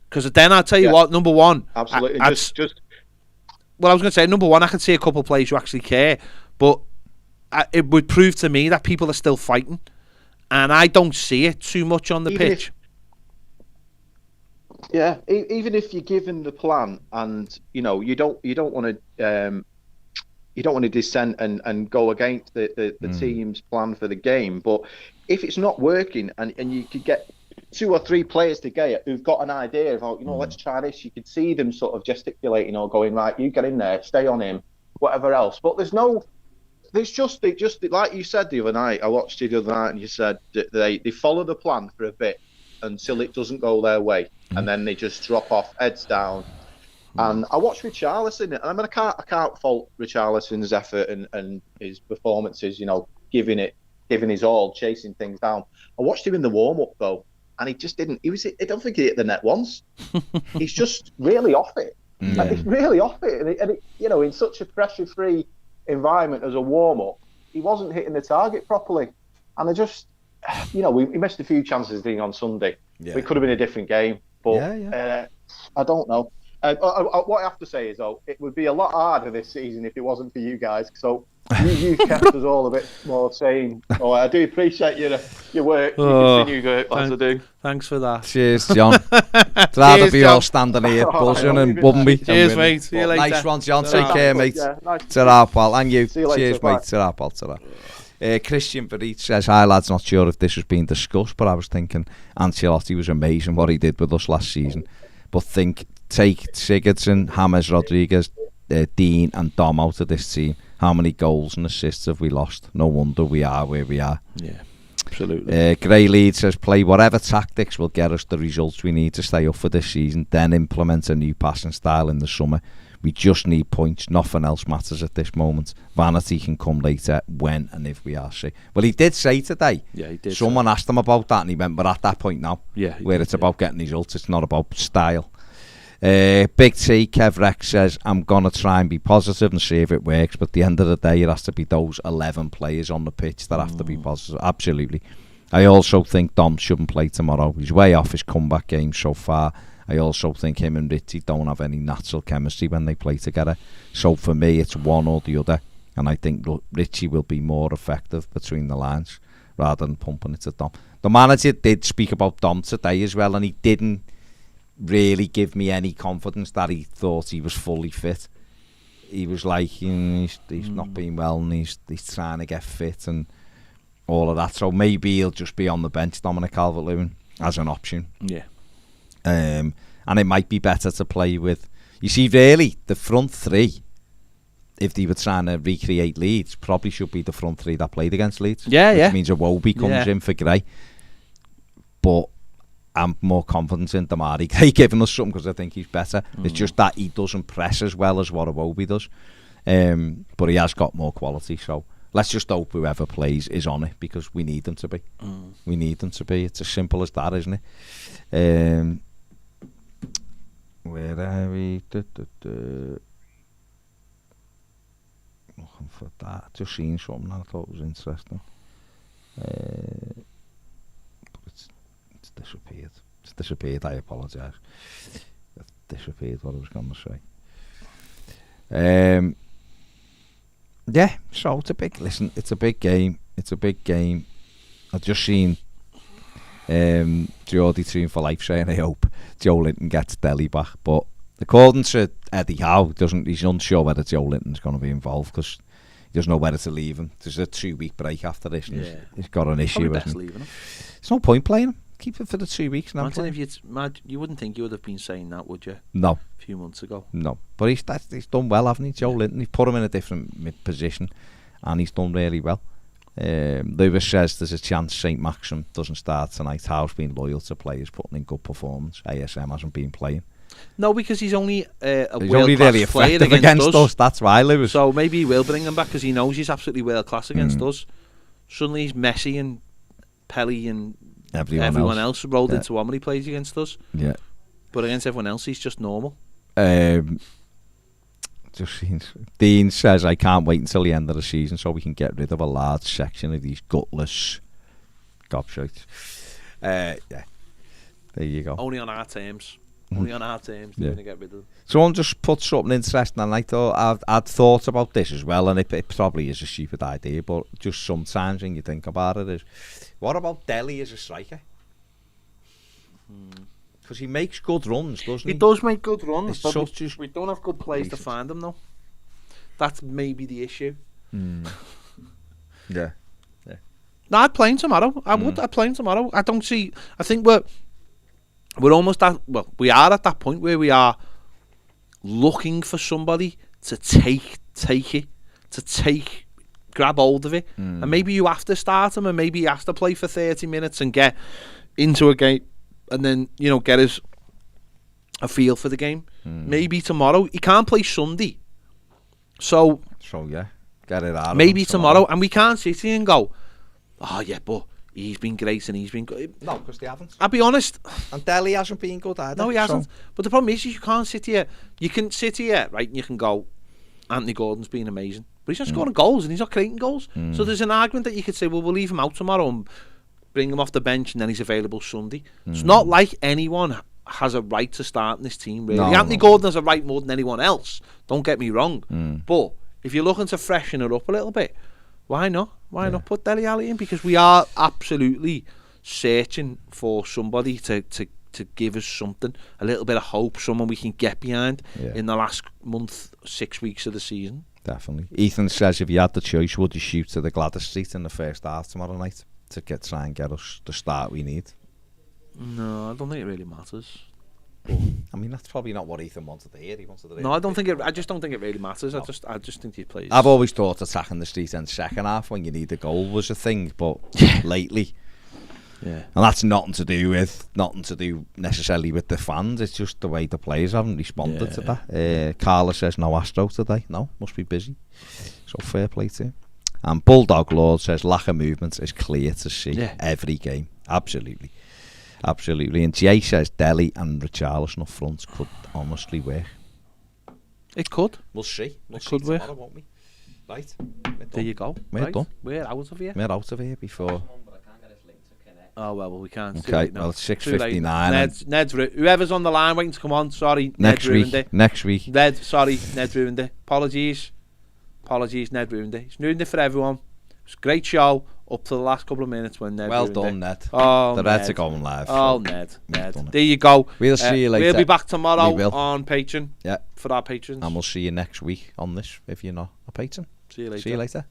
because then I'll tell you what. Number one, absolutely. Well, I was going to say number one, I could see a couple of players who actually care, but it would prove to me that people are still fighting. And I don't see it too much on the pitch. Even if you're given the plan, and you know you don't want to to dissent and go against the team's plan for the game. But if it's not working and you could get 2 or 3 players together who've got an idea of, let's try this, you could see them sort of gesticulating or going, right, you get in there, stay on him, whatever else. But there's just like you said the other night, I watched you the other night, and you said that they follow the plan for a bit until it doesn't go their way, and then they just drop off, heads down. And I watched Richarlison, and I mean, I can't fault Richarlison's effort and his performances, giving his all, chasing things down. I watched him in the warm-up, though, and he just didn't. I don't think he hit the net once. He's just really off it. Yeah. He's really off it. And in such a pressure-free environment as a warm-up, he wasn't hitting the target properly. And I just, we missed a few chances on Sunday. Yeah. It could have been a different game. But I don't know. What I have to say is, though, it would be a lot harder this season if it wasn't for you guys. So you've kept us all a bit more sane. Oh, I do appreciate your work. You continue going as I do. Thanks for that. Cheers, John. I'd rather be all standing here buzzing and wouldn't be. Cheers, mate. See you later. Nice one, John. Take care, mate. Nice. Ta-ra, pal. And you. See you later, cheers, bye. mate. Ta-ra, pal. Ta-ra. Christian Verriet says, hi lads, not sure if this has been discussed, but I was thinking Ancelotti was amazing what he did with us last season. But take Sigurdsson, James Rodriguez, Dean and Dom out of this team. How many goals and assists have we lost? No wonder we are where we are. Yeah, absolutely. Gray Lead says, play whatever tactics will get us the results we need to stay up for this season, then implement a new passing style in the summer. We just need points. Nothing else matters at this moment. Vanity can come later when and if we are sick. Well, he did say today. Yeah, he did. Someone asked him about that, and he went, "We're at that point now. Yeah, where it's about getting results. It's not about style." Big T, Kev Rex says, I'm going to try and be positive and see if it works, but at the end of the day, it has to be those 11 players on the pitch that have to be positive. Absolutely. I also think Dom shouldn't play tomorrow. He's way off his comeback game so far. I also think him and Richie don't have any natural chemistry when they play together. So for me, it's one or the other. And I think Richie will be more effective between the lines rather than pumping it to Dom. The manager did speak about Dom today as well, and he didn't really give me any confidence that he thought he was fully fit. He was like, he's not been well, and he's trying to get fit and all of that. So maybe he'll just be on the bench, Dominic Calvert-Lewin, as an option. Yeah. And it might be better to play with. You see, really, the front three, if they were trying to recreate Leeds, probably should be the front three that played against Leeds. Yeah, which means Iwobi comes in for Gray. But I'm more confident in Damari Gray giving us something because I think he's better. It's just that he doesn't press as well as what Iwobi does. But he has got more quality, so let's just hope whoever plays is on it because we need them to be. We need them to be. It's as simple as that, isn't it? Where are we? Looking for that. Just seen something I thought was interesting. But it's disappeared. It's disappeared. I apologise. It's disappeared what I was going to say. Yeah, so it's a big game. It's a big game. I've just seen Geordie Tune for Life saying I hope Joe Linton gets Delhi back, but according to Eddie Howe, he's unsure whether Joe Linton's going to be involved because he doesn't know whether to leave him. There's a 2-week break after this, and he's got an issue. There's no point playing him. Keep it for the 2 weeks now. Imagine if you wouldn't think you would have been saying that, would you? No. A few months ago. No. But he's done well, hasn't he, Joe Linton? He's put him in a different position, and he's done really well. Lewis says there's a chance St. Maxim doesn't start tonight. Howe's been loyal to players putting in good performance. ASM hasn't been playing. No, because he's only he's only really effective against us. That's why, Lewis. So maybe he will bring him back because he knows he's absolutely world class against us. Suddenly he's Messi and Pelé and everyone else rolled into one when he plays against us. Yeah. But against everyone else, he's just normal. Dean says, I can't wait until the end of the season so we can get rid of a large section of these gutless gobshites. Yeah. There you go. Only on our terms. Only on our terms they're going to get rid of them. Someone just put something interesting, and I thought I'd thought about this as well, and it probably is a stupid idea, but just sometimes when you think about it is, what about Delhi as a striker? Because he makes good runs, doesn't he? He does make good runs, but we don't have good players to find them though. That's maybe the issue. Yeah. No, I'd play him tomorrow. I would. I'd play him tomorrow. I don't see. I think we're almost at. Well, we are at that point where we are looking for somebody to take it, grab hold of it, and maybe you have to start him, and maybe he has to play for 30 minutes and get into a game, and then get us a feel for the game. Maybe tomorrow he can't play Sunday, so yeah, get it out. Maybe tomorrow, and we can't sit here and go, oh yeah, but he's been great and he's been good. No, because they haven't. I'll be honest. And Dele hasn't been good either. No, he hasn't. But the problem is you can't sit here. You can sit here, right, and you can go, Anthony Gordon's been amazing. But he's not scoring goals and he's not creating goals. So there's an argument that you could say, well, we'll leave him out tomorrow and bring him off the bench and then he's available Sunday. It's not like anyone has a right to start in this team, really. Anthony Gordon has a right more than anyone else. Don't get me wrong. But if you're looking to freshen it up a little bit, why not? Why not put Dele Alli in? Because we are absolutely searching for somebody to give us something, a little bit of hope, someone we can get behind in the last month, 6 weeks of the season. Definitely. Ethan says, if you had the choice, would you shoot to the Gladys Street in the first half tomorrow night to try and get us the start we need? No, I don't think it really matters. I mean, that's probably not what Ethan wanted to hear. He wanted to hear. No, I just don't think it really matters. No. I just think he plays. I've always thought attacking the street end second half when you need a goal was a thing, but lately, and that's nothing to do necessarily with the fans. It's just the way the players haven't responded to that. Carla says no Astro today. No, must be busy. So fair play to him. And Bulldog Lord says lack of movement is clear to see every game. Absolutely. And Jay says Dele and Richarlison up front could honestly work. It could. We'll see. It could work, won't we? Right. There you go. We're done. We're out of here. We're out of here before. Oh well, we can't. Okay. Well, it's 6:59. Ned's whoever's on the line waiting to come on. Sorry, Ned ruined it. Next week. Ned ruined it. Apologies, Ned ruined it. He's ruined it for everyone. It was a great show. Up to the last couple of minutes when Ned well ruined done, it. Ned. Oh, the Reds are going live. Oh, Ned. There you go. We'll see you later. We'll be back tomorrow on Patreon. Yeah. For our patrons. And we'll see you next week on this if you're not a patron. See you later. See you later.